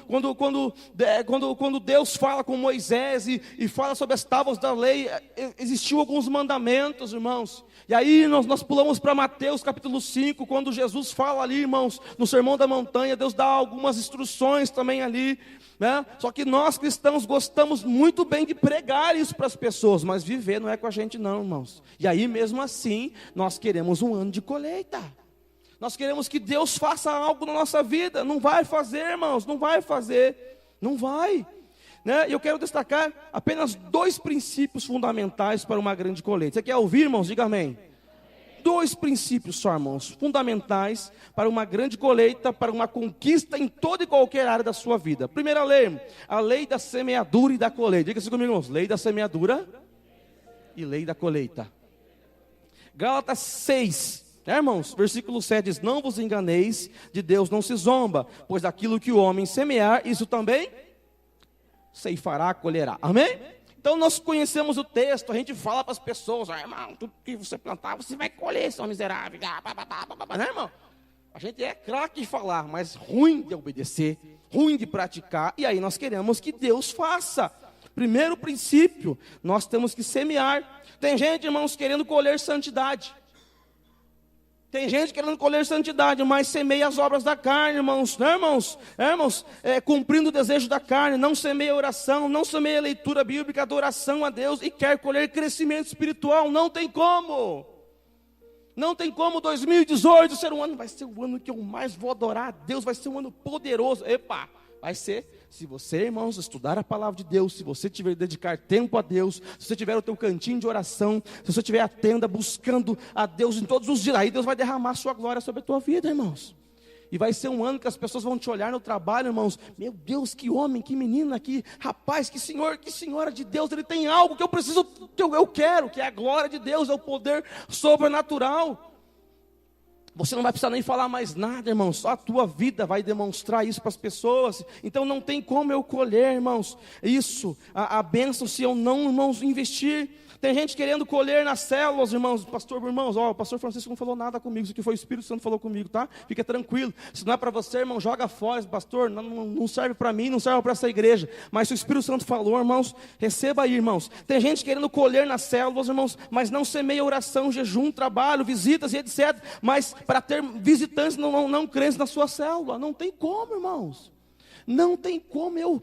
Deus fala com Moisés e fala sobre as tábuas da lei, existiam alguns mandamentos, irmãos. E aí nós pulamos para Mateus capítulo 5, quando Jesus fala ali, irmãos, no Sermão da Montanha, Deus dá algumas instruções também ali, né? Só que nós cristãos gostamos muito bem de pregar isso para as pessoas, mas viver não é com a gente não, irmãos. E aí mesmo assim, nós queremos um ano de colheita. Nós queremos que Deus faça algo na nossa vida. Não vai fazer, irmãos, não vai fazer. Não vai. Né? Eu quero destacar apenas 2 princípios fundamentais para uma grande colheita. Você quer ouvir, irmãos? Diga amém. 2 princípios só, irmãos, fundamentais para uma grande colheita, para uma conquista em toda e qualquer área da sua vida. Primeira lei, a lei da semeadura e da colheita. Diga assim comigo, irmãos. Lei da semeadura e lei da colheita. Gálatas 6. Irmãos, versículo 7 diz: não vos enganeis, de Deus não se zomba, pois aquilo que o homem semear, isso também ceifará, colherá. Amém? Então nós conhecemos o texto, a gente fala para as pessoas: irmão, tudo que você plantar, você vai colher, seu miserável. Né, irmão? A gente é craque de falar, mas ruim de obedecer, ruim de praticar, e aí nós queremos que Deus faça. Primeiro princípio, nós temos que semear. Tem gente, irmãos, querendo colher santidade. Tem gente querendo colher santidade, mas semeia as obras da carne, irmãos, né, irmãos? Cumprindo o desejo da carne, não semeia oração, não semeia leitura bíblica, adoração a Deus, e quer colher crescimento espiritual. Não tem como. Não tem como 2018 ser um ano, vai ser o ano que eu mais vou adorar a Deus, vai ser um ano poderoso. Epa, vai ser. Se você, irmãos, estudar a palavra de Deus, se você tiver dedicar tempo a Deus, se você tiver o teu cantinho de oração, se você tiver a tenda buscando a Deus em todos os dias, aí Deus vai derramar a sua glória sobre a tua vida, irmãos. E vai ser um ano que as pessoas vão te olhar no trabalho, irmãos. Meu Deus, que homem, que menina, que rapaz, que senhor, que senhora de Deus. Ele tem algo que eu preciso, eu quero, que é a glória de Deus, é o poder sobrenatural. Você não vai precisar nem falar mais nada, irmãos. Só a tua vida vai demonstrar isso para as pessoas. Então não tem como eu colher, irmãos, isso, a bênção, se eu não, irmãos, investir. Tem gente querendo colher nas células, irmãos. Irmãos, o pastor Francisco não falou nada comigo. Isso aqui foi o Espírito Santo que falou comigo, tá? Fica tranquilo. Se não é para você, irmão, joga fora. Pastor, não serve para mim, não serve para essa igreja. Mas se o Espírito Santo falou, irmãos, receba aí, irmãos. Tem gente querendo colher nas células, irmãos, mas não semeia oração, jejum, trabalho, visitas e etc. Mas para ter visitantes não crentes na sua célula. Não tem como, irmãos. Não tem como eu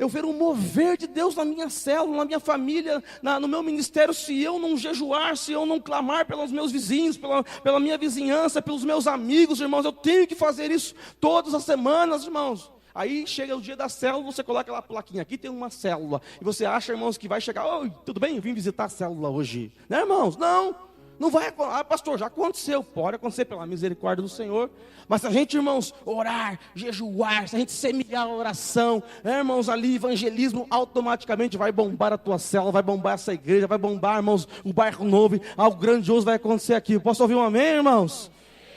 ver um mover de Deus na minha célula, na minha família, no meu ministério, se eu não jejuar, se eu não clamar pelos meus vizinhos, pela minha vizinhança, pelos meus amigos, irmãos. Eu tenho que fazer isso todas as semanas, irmãos. Aí chega o dia da célula, você coloca aquela plaquinha, aqui tem uma célula, e você acha, irmãos, que vai chegar, oi, tudo bem? Eu vim visitar a célula hoje. Né, irmãos? Não vai, pastor, já aconteceu, pode acontecer pela misericórdia do Senhor, mas se a gente, irmãos, orar, jejuar, se a gente semear a oração, irmãos, ali, evangelismo, automaticamente vai bombar a tua célula, vai bombar essa igreja, vai bombar, irmãos, o bairro novo, algo grandioso vai acontecer aqui. Posso ouvir um amém, irmãos?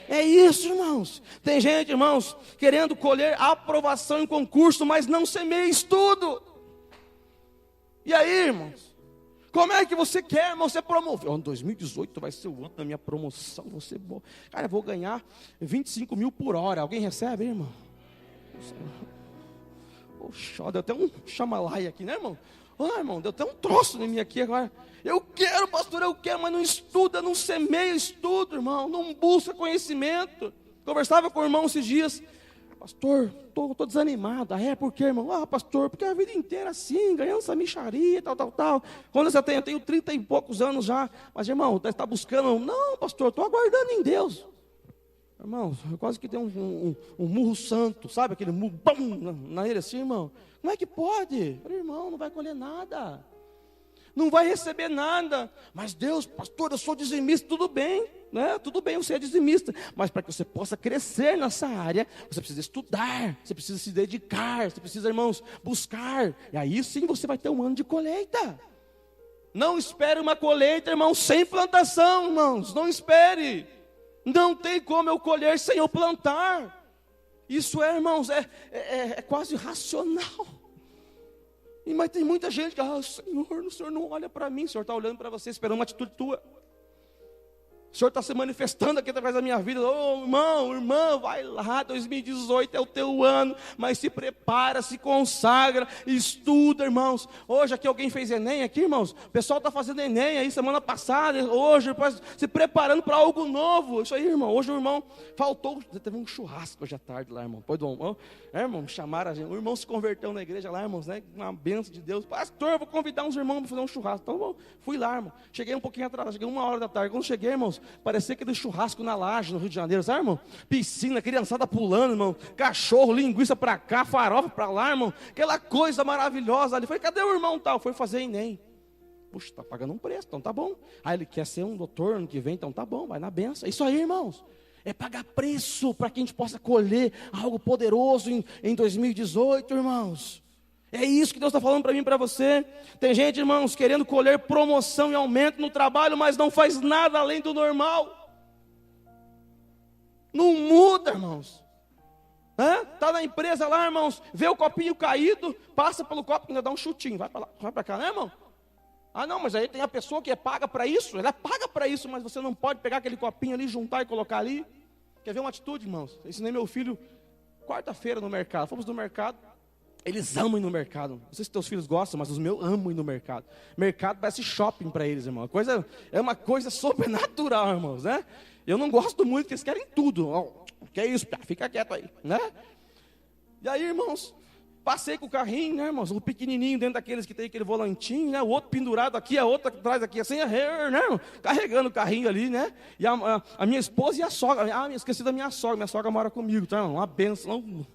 É isso, irmãos. Tem gente, irmãos, querendo colher aprovação em concurso, mas não semeia estudo. E aí, irmãos? Como é que você quer, irmão, ser promovido? 2018 vai ser o ano da minha promoção. Cara, eu vou ganhar 25 mil por hora. Alguém recebe, irmão? Poxa, deu até um chamalaia aqui, né, irmão? Irmão, deu até um troço em mim aqui agora. Eu quero, pastor, eu quero, mas não estuda, não semeia estudo, irmão. Não busca conhecimento. Conversava com o irmão esses dias. Pastor, estou desanimado. Por quê, irmão? Pastor, porque a vida inteira assim, ganhando essa micharia, tal. Quando você tem? Eu tenho 30 e poucos anos já. Mas, irmão, está buscando? Não, pastor, estou aguardando em Deus. Irmão, eu quase que dei um murro santo, sabe? Aquele murro, bum, na ele assim, irmão. Como é que pode? Irmão, não vai colher nada. Não vai receber nada. Mas Deus, pastor, eu sou dizimista, tudo bem. Né? Tudo bem, você é dizimista, mas para que você possa crescer nessa área, você precisa estudar, você precisa se dedicar, você precisa, irmãos, buscar, e aí sim você vai ter um ano de colheita. Não espere uma colheita, irmãos, sem plantação, irmãos, não espere. Não tem como eu colher sem eu plantar. Isso irmãos, é quase racional. Mas tem muita gente que, Senhor, o Senhor não olha para mim, o Senhor está olhando para você, esperando uma atitude tua. O Senhor está se manifestando aqui através da minha vida. Irmão, vai lá, 2018 é o teu ano, mas se prepara, se consagra, estuda, irmãos. Hoje aqui alguém fez Enem aqui, irmãos. O pessoal está fazendo Enem aí semana passada, hoje, se preparando para algo novo. Isso aí, irmão. Hoje o irmão faltou, teve um churrasco hoje à tarde lá, irmão. Irmão, me chamaram a gente. O irmão se converteu na igreja lá, irmãos, né? Uma bênção de Deus. Pastor, eu vou convidar uns irmãos para fazer um churrasco. Então, bom, fui lá, irmão. Cheguei um pouquinho atrás, cheguei 1h da tarde. Quando cheguei, irmãos, parecia aquele churrasco na laje, no Rio de Janeiro, sabe, irmão? Piscina, criançada pulando, irmão. Cachorro, linguiça pra cá, farofa pra lá, irmão. Aquela coisa maravilhosa ali. Falei, cadê o irmão tal? Foi fazer Enem. Puxa, tá pagando um preço, então tá bom. Ele quer ser um doutor ano que vem, então tá bom, vai na benção. Isso aí, irmãos. É pagar preço para que a gente possa colher algo poderoso em 2018, irmãos. É isso que Deus está falando para mim e para você. Tem gente, irmãos, querendo colher promoção e aumento no trabalho, mas não faz nada além do normal. Não muda, irmãos. Está na empresa lá, irmãos, vê o copinho caído, passa pelo copo e ainda dá um chutinho. Vai para lá, vai para cá, né, irmão? Não, mas aí tem a pessoa que é paga para isso. Ela é paga para isso, mas você não pode pegar aquele copinho ali, juntar e colocar ali. Quer ver uma atitude, irmãos? Eu ensinei meu filho quarta-feira no mercado. Fomos no mercado. Eles amam ir no mercado. Não sei se teus filhos gostam, mas os meus amam ir no mercado. Mercado parece shopping para eles, irmão. É uma coisa sobrenatural, irmãos, né? Eu não gosto muito, porque eles querem tudo. Que é isso? Fica quieto aí, né? E aí, irmãos, passei com o carrinho, né, irmãos? O pequenininho dentro daqueles que tem aquele volantinho, né? O outro pendurado aqui, a outra atrás aqui, assim, né, irmão? Carregando o carrinho ali, né? E a minha esposa e a sogra. Esqueci da minha sogra. Minha sogra mora comigo, tá, irmão? Uma bênção.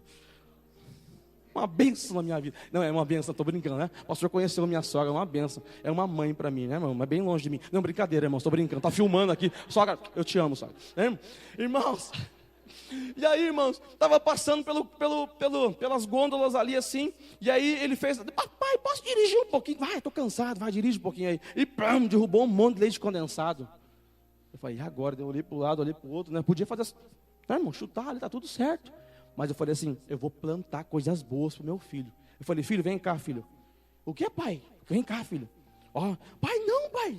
Uma benção na minha vida. Não, é uma benção, estou brincando, né? O pastor conheceu a minha sogra, é uma benção. É uma mãe para mim, né, irmão? Mas bem longe de mim. Não, brincadeira, irmão, estou brincando. Está filmando aqui. Sogra, eu te amo, sogra. Irmãos, e aí, irmãos, estava passando pelas gôndolas ali assim, e aí ele fez, papai, posso dirigir um pouquinho? Vai, estou cansado, vai, dirige um pouquinho aí. E derrubou um monte de leite condensado. Eu falei, e agora? Eu olhei para o lado, olhei para o outro, né? Podia fazer assim, irmão, chutar ali, está tudo certo. Mas eu falei assim, eu vou plantar coisas boas para o meu filho. Eu falei, filho, vem cá, filho. O que, pai? Vem cá, filho. Pai,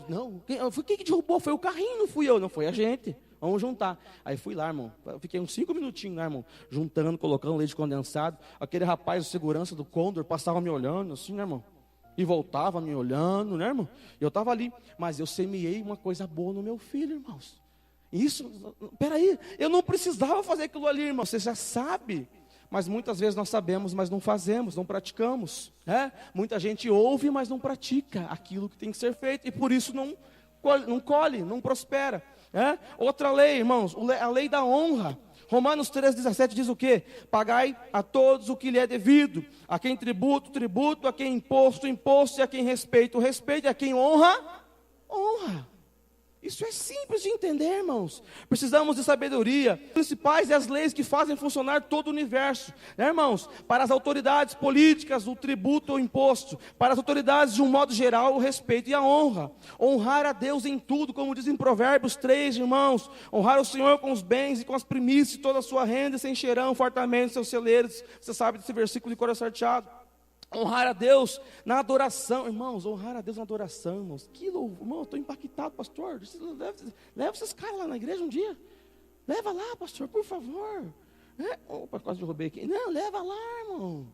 não. Quem que derrubou? Foi o carrinho, não fui eu. Não, foi a gente. Vamos juntar. Aí fui lá, irmão. Eu fiquei uns 5 minutinhos lá, irmão. Juntando, colocando leite condensado. Aquele rapaz de segurança do Condor passava me olhando assim, né, irmão? E voltava me olhando, né, irmão? E eu estava ali. Mas eu semeei uma coisa boa no meu filho, irmãos. Isso, peraí, eu não precisava fazer aquilo ali, irmão, você já sabe, Mas muitas vezes nós sabemos, mas não fazemos, não praticamos, né? Muita gente ouve, mas não pratica aquilo que tem que ser feito, e por isso não colhe, não prospera, né? Outra lei, irmãos, a lei da honra. Romanos 3,17 diz o quê? Pagai a todos o que lhe é devido, a quem tributo, tributo, a quem imposto, imposto, e a quem respeito, respeito, e a quem honra, honra. Isso é simples de entender, irmãos. Precisamos de sabedoria. As principais as leis que fazem funcionar todo o universo, né, irmãos? Para as autoridades políticas, o tributo ou imposto. Para as autoridades, de um modo geral, o respeito e a honra. Honrar a Deus em tudo, como diz em Provérbios 3, irmãos. Honrar o Senhor com os bens e com as primícias de toda a sua renda, e se encherão fartamente seus celeiros. Você sabe desse versículo de coração sarteado. Honrar a Deus na adoração, irmãos, honrar a Deus na adoração, irmãos. Que louco, irmão, eu estou impactado, pastor. Leva esses caras lá na igreja um dia. Leva lá, pastor, por favor. Opa, quase derrubei aqui. Não, leva lá, irmão.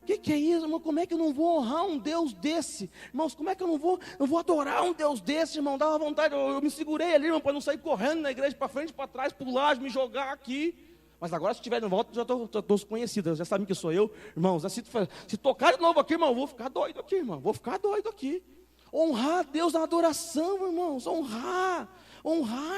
O que é isso, irmão? Como é que eu não vou honrar um Deus desse? Irmãos, como é que eu não vou adorar um Deus desse, irmão? Dava vontade, eu me segurei ali, irmão, para não sair correndo na igreja, para frente, para trás, pular, me jogar aqui. Mas agora, se estiver de volta, já estou conhecido, já sabem que sou eu. Irmãos, se tocar de novo aqui, irmão, eu vou ficar doido aqui, irmão. Vou ficar doido aqui. Honrar a Deus na adoração, irmãos. Honrar,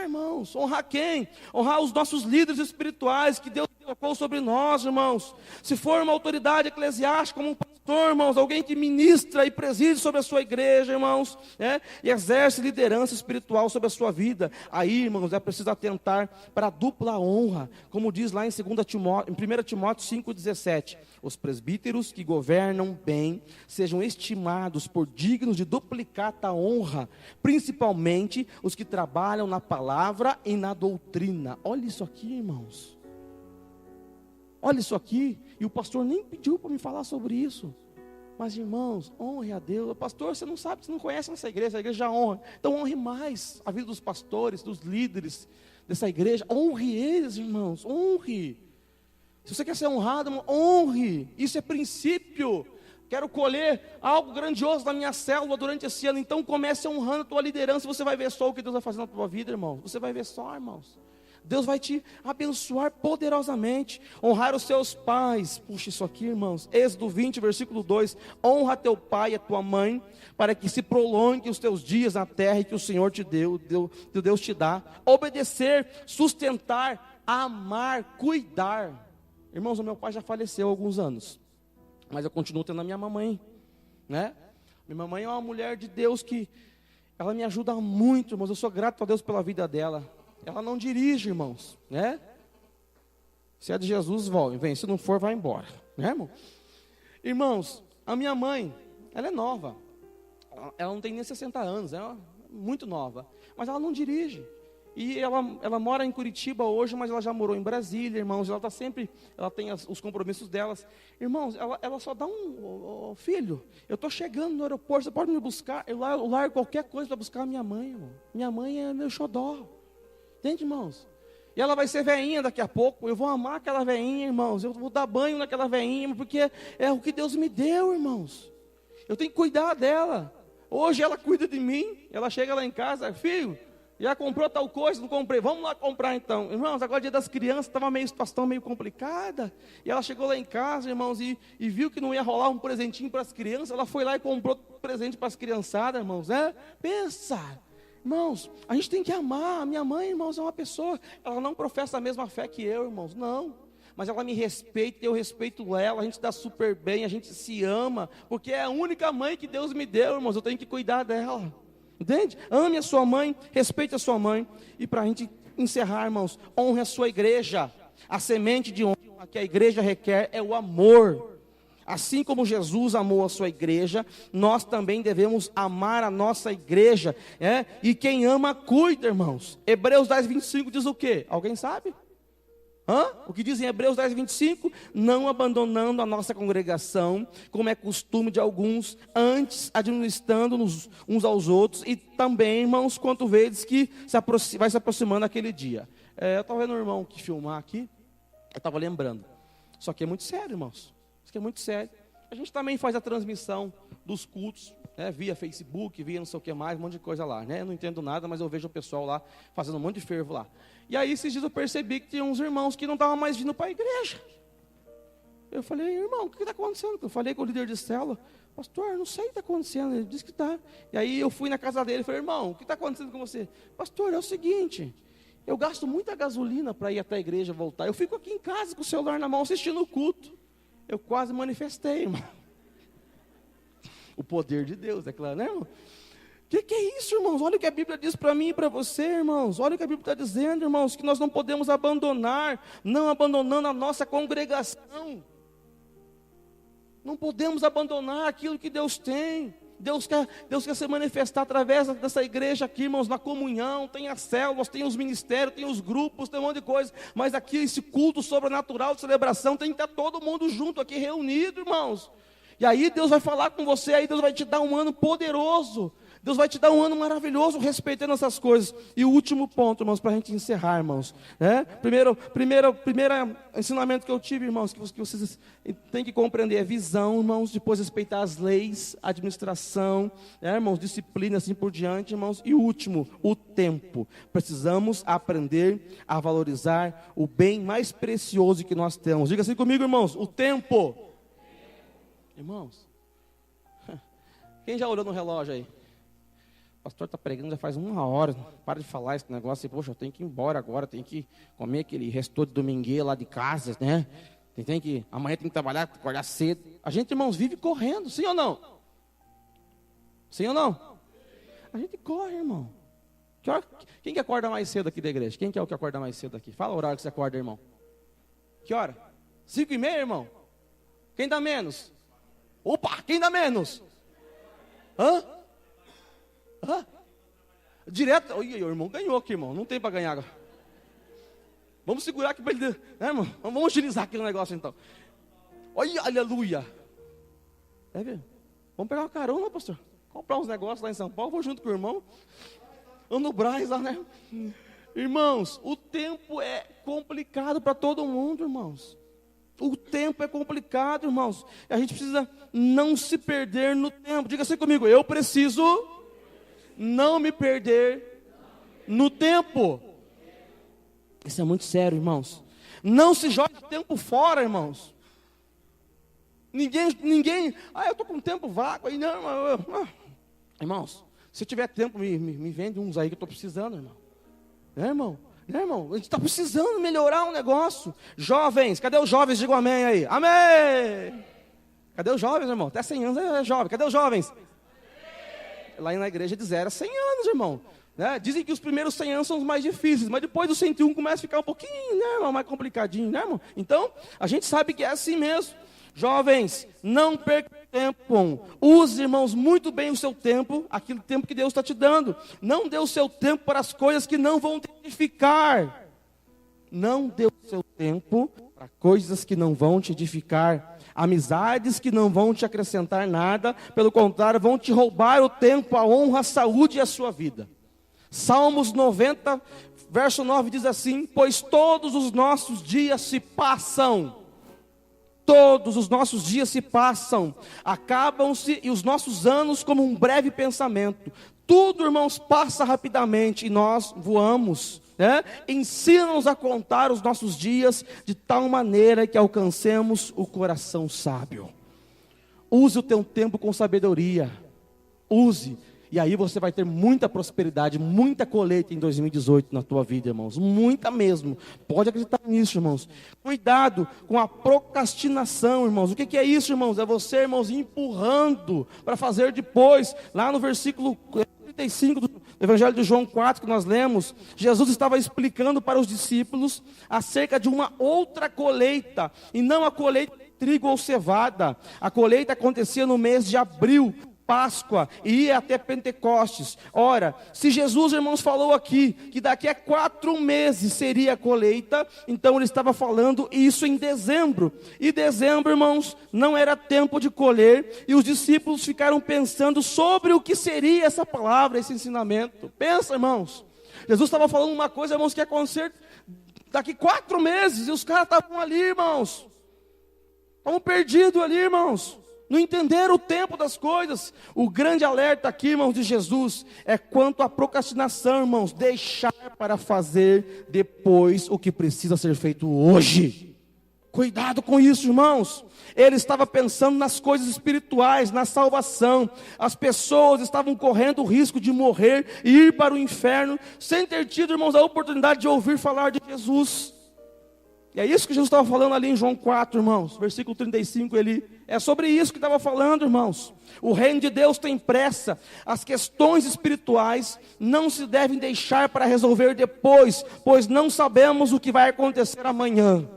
irmãos. Honrar quem? Honrar os nossos líderes espirituais que Deus colocou sobre nós, irmãos. Se for uma autoridade eclesiástica, como um pastor, irmãos, alguém que ministra e preside sobre a sua igreja, irmãos, né? E exerce liderança espiritual sobre a sua vida. Aí, irmãos, é preciso atentar para a dupla honra, como diz lá em 1 Timóteo 5,17. Os presbíteros que governam bem sejam estimados por dignos de duplicata honra, principalmente os que trabalham na palavra e na doutrina. Olha isso aqui, irmãos. Olha isso aqui, e o pastor nem pediu para me falar sobre isso. Mas, irmãos, honre a Deus. Pastor, você não sabe, você não conhece essa igreja já honra. Então honre mais a vida dos pastores, dos líderes dessa igreja. Honre eles, irmãos, honre. Se você quer ser honrado, irmão, honre. Isso é princípio. Quero colher algo grandioso na minha célula durante esse ano. Então comece honrando a tua liderança. Você vai ver só o que Deus vai fazer na tua vida, irmãos. Você vai ver só, irmãos. Deus vai te abençoar poderosamente. Honrar os seus pais. Puxa isso aqui, irmãos. Êxodo 20, versículo 2. Honra teu pai e a tua mãe, para que se prolongue os teus dias na terra que o Senhor te deu, teu Deus te dá. Obedecer, sustentar, amar, cuidar. Irmãos, o meu pai já faleceu há alguns anos, mas eu continuo tendo a minha mamãe, né? Minha mamãe é uma mulher de Deus que ela me ajuda muito, irmãos. Eu sou grato a Deus pela vida dela. Ela não dirige, irmãos, né? Se é de Jesus, vem. Se não for, vai embora, né, irmão? Irmãos, a minha mãe, ela é nova. Ela não tem nem 60 anos, ela é muito nova. Mas ela não dirige. E ela mora em Curitiba hoje, mas ela já morou em Brasília, irmãos. Ela tem os compromissos delas. Irmãos, ela só dá filho, eu estou chegando no aeroporto, você pode me buscar? Eu largo qualquer coisa para buscar a minha mãe, irmão. Minha mãe é meu xodó. Entende, irmãos? E ela vai ser veinha daqui a pouco. Eu vou amar aquela veinha, irmãos. Eu vou dar banho naquela veinha, porque é o que Deus me deu, irmãos. Eu tenho que cuidar dela. Hoje ela cuida de mim. Ela chega lá em casa, filho, já comprou tal coisa? Não comprei. Vamos lá comprar então. Irmãos, agora dia das crianças, estava situação meio complicada. E ela chegou lá em casa, irmãos, e viu que não ia rolar um presentinho para as crianças. Ela foi lá e comprou presente para as criançadas, irmãos. Pensa. Irmãos, a gente tem que amar. A minha mãe, irmãos, é uma pessoa, ela não professa a mesma fé que eu, irmãos, não. Mas ela me respeita, eu respeito ela, a gente dá super bem, a gente se ama, porque é a única mãe que Deus me deu, irmãos, eu tenho que cuidar dela. Entende? Ame a sua mãe, respeite a sua mãe. E para a gente encerrar, irmãos, honre a sua igreja. A semente de honra que a igreja requer é o amor. Assim como Jesus amou a sua igreja, nós também devemos amar a nossa igreja. E quem ama, cuida, irmãos. Hebreus 10, 25 diz o quê? Alguém sabe? O que diz em Hebreus 10, 25? Não abandonando a nossa congregação, como é costume de alguns, antes administrando-nos uns aos outros, e também, irmãos, quanto vezes que vai se aproximando aquele dia. Eu estava vendo um irmão que filmar aqui, eu estava lembrando. Só que é muito sério, irmãos. Isso aqui é muito sério. A gente também faz a transmissão dos cultos, via Facebook, via não sei o que mais, um monte de coisa lá, né? Eu não entendo nada, mas eu vejo o pessoal lá fazendo um monte de fervo lá. E aí esses dias eu percebi que tinha uns irmãos que não estavam mais vindo para a igreja. Eu falei, irmão, o que está acontecendo? Eu falei com o líder de célula, pastor, não sei o que está acontecendo. Ele disse que está. E aí eu fui na casa dele e falei, irmão, o que está acontecendo com você? Pastor, é o seguinte, eu gasto muita gasolina para ir até a igreja e voltar. Eu fico aqui em casa com o celular na mão assistindo o culto. Eu quase manifestei, irmão. O poder de Deus, é claro, né, irmão? O que é isso, irmãos? Olha o que a Bíblia diz para mim e para você, irmãos. Olha o que a Bíblia está dizendo, irmãos, que nós não podemos abandonar, não abandonando a nossa congregação. Não podemos abandonar aquilo que Deus tem. Deus quer se manifestar através dessa igreja aqui, irmãos, na comunhão, tem as células, tem os ministérios, tem os grupos, tem um monte de coisa. Mas aqui, esse culto sobrenatural de celebração, tem que estar todo mundo junto aqui, reunido, irmãos. E aí Deus vai falar com você, aí Deus vai te dar um ano poderoso. Deus vai te dar um ano maravilhoso, respeitando essas coisas. E o último ponto, irmãos, para a gente encerrar, irmãos. Primeiro ensinamento que eu tive, irmãos, que vocês têm que compreender é visão, irmãos. Depois respeitar as leis, administração, irmãos, disciplina, assim por diante, irmãos. E o último, o tempo. Precisamos aprender a valorizar o bem mais precioso que nós temos. Diga assim comigo, irmãos, o tempo. Irmãos, quem já olhou no relógio aí? O pastor está pregando já faz 1 hora, para de falar esse negócio, e, poxa, eu tenho que ir embora agora, tenho que comer aquele restou de domingueira lá de casa, né? Amanhã tem que trabalhar, acordar cedo. A gente, irmãos, vive correndo, sim ou não? Sim ou não? A gente corre, irmão. Quem que acorda mais cedo aqui da igreja? Quem que é o que acorda mais cedo aqui? Fala o horário que você acorda, irmão. Que hora? 5:30, irmão? Quem dá menos? Opa, quem dá menos? Hã? Direto, o irmão ganhou aqui, irmão, não tem para ganhar agora. Vamos segurar aqui para ele, né, irmão? Vamos utilizar aquele negócio então. Olha, aleluia. Vamos pegar uma carona, pastor. Comprar uns negócios lá em São Paulo, vou junto com o irmão. Vamos no Brás lá, né? Irmãos, o tempo é complicado para todo mundo, irmãos. O tempo é complicado, irmãos. A gente precisa não se perder no tempo. Diga assim comigo, eu preciso não me perder no tempo. Isso é muito sério, irmãos. Não se jogue o tempo fora, irmãos. Ninguém, eu estou com tempo vago aí, não, irmãos, se tiver tempo, me vende uns aí que eu estou precisando, irmão. Irmão? A gente está precisando melhorar um negócio. Jovens, cadê os jovens? Digam amém aí. Amém! Cadê os jovens, irmão? Até 100 anos é jovem. Cadê os jovens? Lá na igreja de 0 a 100 anos, irmão. Dizem que os primeiros 100 anos são os mais difíceis, mas depois dos 101 começa a ficar um pouquinho, né, irmão, mais complicadinho, né, irmão? Então, a gente sabe que é assim mesmo. Jovens, não percam tempo. Use, irmãos, muito bem o seu tempo, aquele tempo que Deus está te dando. Não dê o seu tempo para as coisas que não vão te edificar. Não dê o seu tempo para coisas que não vão te edificar. Amizades que não vão te acrescentar nada, pelo contrário, vão te roubar o tempo, a honra, a saúde e a sua vida. Salmos 90, verso 9 diz assim: pois todos os nossos dias se passam. Todos os nossos dias se passam, acabam-se e os nossos anos como um breve pensamento. Tudo, irmãos, passa rapidamente e nós voamos. Ensina-nos a contar os nossos dias de tal maneira que alcancemos o coração sábio. Use o teu tempo com sabedoria. Use. E aí você vai ter muita prosperidade, muita colheita em 2018 na tua vida, irmãos. Muita mesmo. Pode acreditar nisso, irmãos. Cuidado com a procrastinação, irmãos. O que é isso, irmãos? É você, irmãos, empurrando para fazer depois. Lá no versículo 35 do Evangelho de João 4 que nós lemos, Jesus estava explicando para os discípulos acerca de uma outra colheita, e não a colheita de trigo ou cevada. A colheita acontecia no mês de abril, Páscoa, e ia até Pentecostes. Ora, se Jesus, irmãos, falou aqui que daqui a 4 meses seria a colheita, então ele estava falando isso em dezembro. E dezembro, irmãos, não era tempo de colher, e os discípulos ficaram pensando sobre o que seria essa palavra, esse ensinamento. Pensa, irmãos, Jesus estava falando uma coisa, irmãos, que ia acontecer daqui 4 meses, e os caras estavam ali, irmãos, estavam perdidos ali, irmãos. Não entenderam o tempo das coisas. O grande alerta aqui, irmãos, de Jesus é quanto à procrastinação, irmãos. Deixar para fazer depois o que precisa ser feito hoje. Cuidado com isso, irmãos. Ele estava pensando nas coisas espirituais, na salvação. As pessoas estavam correndo o risco de morrer e ir para o inferno, sem ter tido, irmãos, a oportunidade de ouvir falar de Jesus. E é isso que Jesus estava falando ali em João 4, irmãos, versículo 35, é sobre isso que estava falando, irmãos. O reino de Deus tem pressa. As questões espirituais não se devem deixar para resolver depois, pois não sabemos o que vai acontecer amanhã.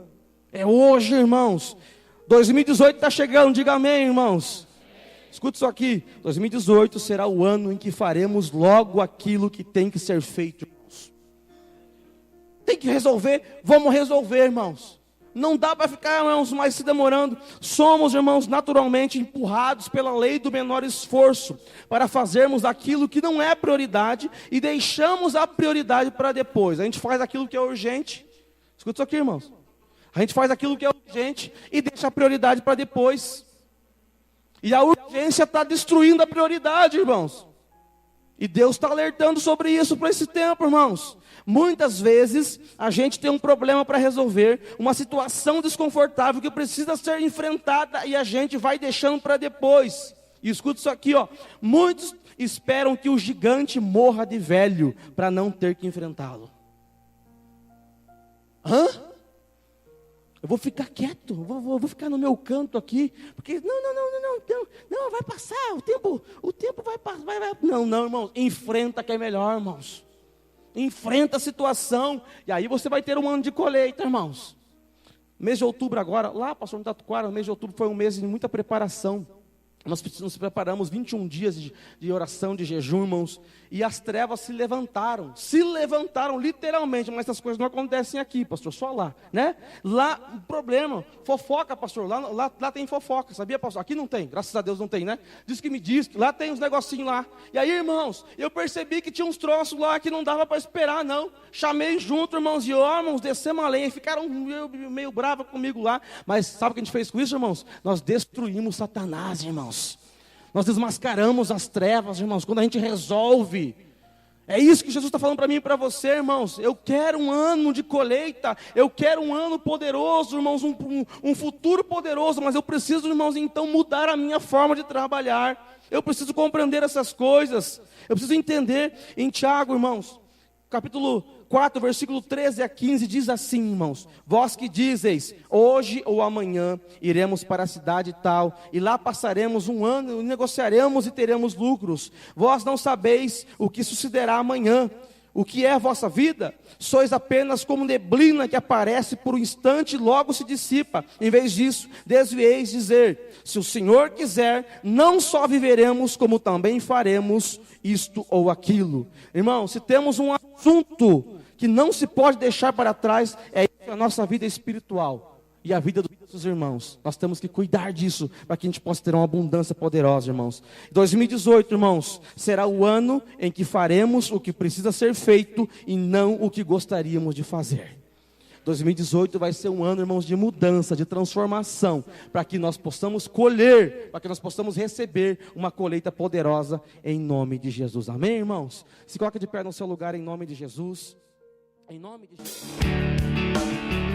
É hoje, irmãos. 2018 está chegando, diga amém, irmãos. Escuta isso aqui, 2018 será o ano em que faremos logo aquilo que tem que ser feito, irmãos. Tem que resolver, vamos resolver, irmãos. Não dá para ficar, irmãos, mais se demorando. Somos, irmãos, naturalmente empurrados pela lei do menor esforço para fazermos aquilo que não é prioridade e deixamos a prioridade para depois. A gente faz aquilo que é urgente. Escuta isso aqui, irmãos. A gente faz aquilo que é urgente e deixa a prioridade para depois. E a urgência está destruindo a prioridade, irmãos. E Deus está alertando sobre isso para esse tempo, irmãos. Muitas vezes a gente tem um problema para resolver, uma situação desconfortável que precisa ser enfrentada e a gente vai deixando para depois. E escuta isso aqui, ó. Muitos esperam que o gigante morra de velho para não ter que enfrentá-lo. Hã? Eu vou ficar quieto, vou ficar no meu canto aqui, porque não, vai passar, o tempo vai passar, vai. Não, irmãos, enfrenta que é melhor, irmãos. Enfrenta a situação, e aí você vai ter um ano de colheita, irmãos. Mês de outubro agora, lá, pastor, no Tatuquara, o mês de outubro foi um mês de muita preparação. Nós nos preparamos 21 dias de oração, de jejum, irmãos. E as trevas se levantaram literalmente. Mas essas coisas não acontecem aqui, pastor, só lá, né? Lá, problema, fofoca, pastor, lá tem fofoca, sabia, pastor? Aqui não tem, graças a Deus não tem, né? Diz que me diz, lá tem uns negocinhos lá. E aí, irmãos, eu percebi que tinha uns troços lá que não dava para esperar, não. Chamei junto, irmãos, e irmãos, descemos a lenha. Ficaram meio bravos comigo lá. Mas sabe o que a gente fez com isso, irmãos? Nós destruímos Satanás, irmãos. Nós desmascaramos as trevas, irmãos, quando a gente resolve. É isso que Jesus está falando para mim e para você, irmãos. Eu quero um ano de colheita, eu quero um ano poderoso, irmãos, um futuro poderoso, mas eu preciso, irmãos, então mudar a minha forma de trabalhar. Eu preciso compreender essas coisas. Eu preciso entender. Em Tiago, irmãos, capítulo 4, versículo 13 a 15, diz assim, irmãos: vós que dizeis, hoje ou amanhã iremos para a cidade tal, e lá passaremos um ano, negociaremos e teremos lucros. Vós não sabeis o que sucederá amanhã. O que é a vossa vida? Sois apenas como neblina que aparece por um instante e logo se dissipa. Em vez disso, desvieis dizer: se o Senhor quiser, não só viveremos, como também faremos isto ou aquilo. Irmão, se temos um assunto que não se pode deixar para trás, é a nossa vida espiritual e a vida dos nossos irmãos. Nós temos que cuidar disso, para que a gente possa ter uma abundância poderosa, irmãos. 2018, irmãos, será o ano em que faremos o que precisa ser feito e não o que gostaríamos de fazer. 2018 vai ser um ano, irmãos, de mudança, de transformação, para que nós possamos colher, para que nós possamos receber uma colheita poderosa em nome de Jesus. Amém, irmãos? Se coloca de pé no seu lugar em nome de Jesus. Em nome de Jesus.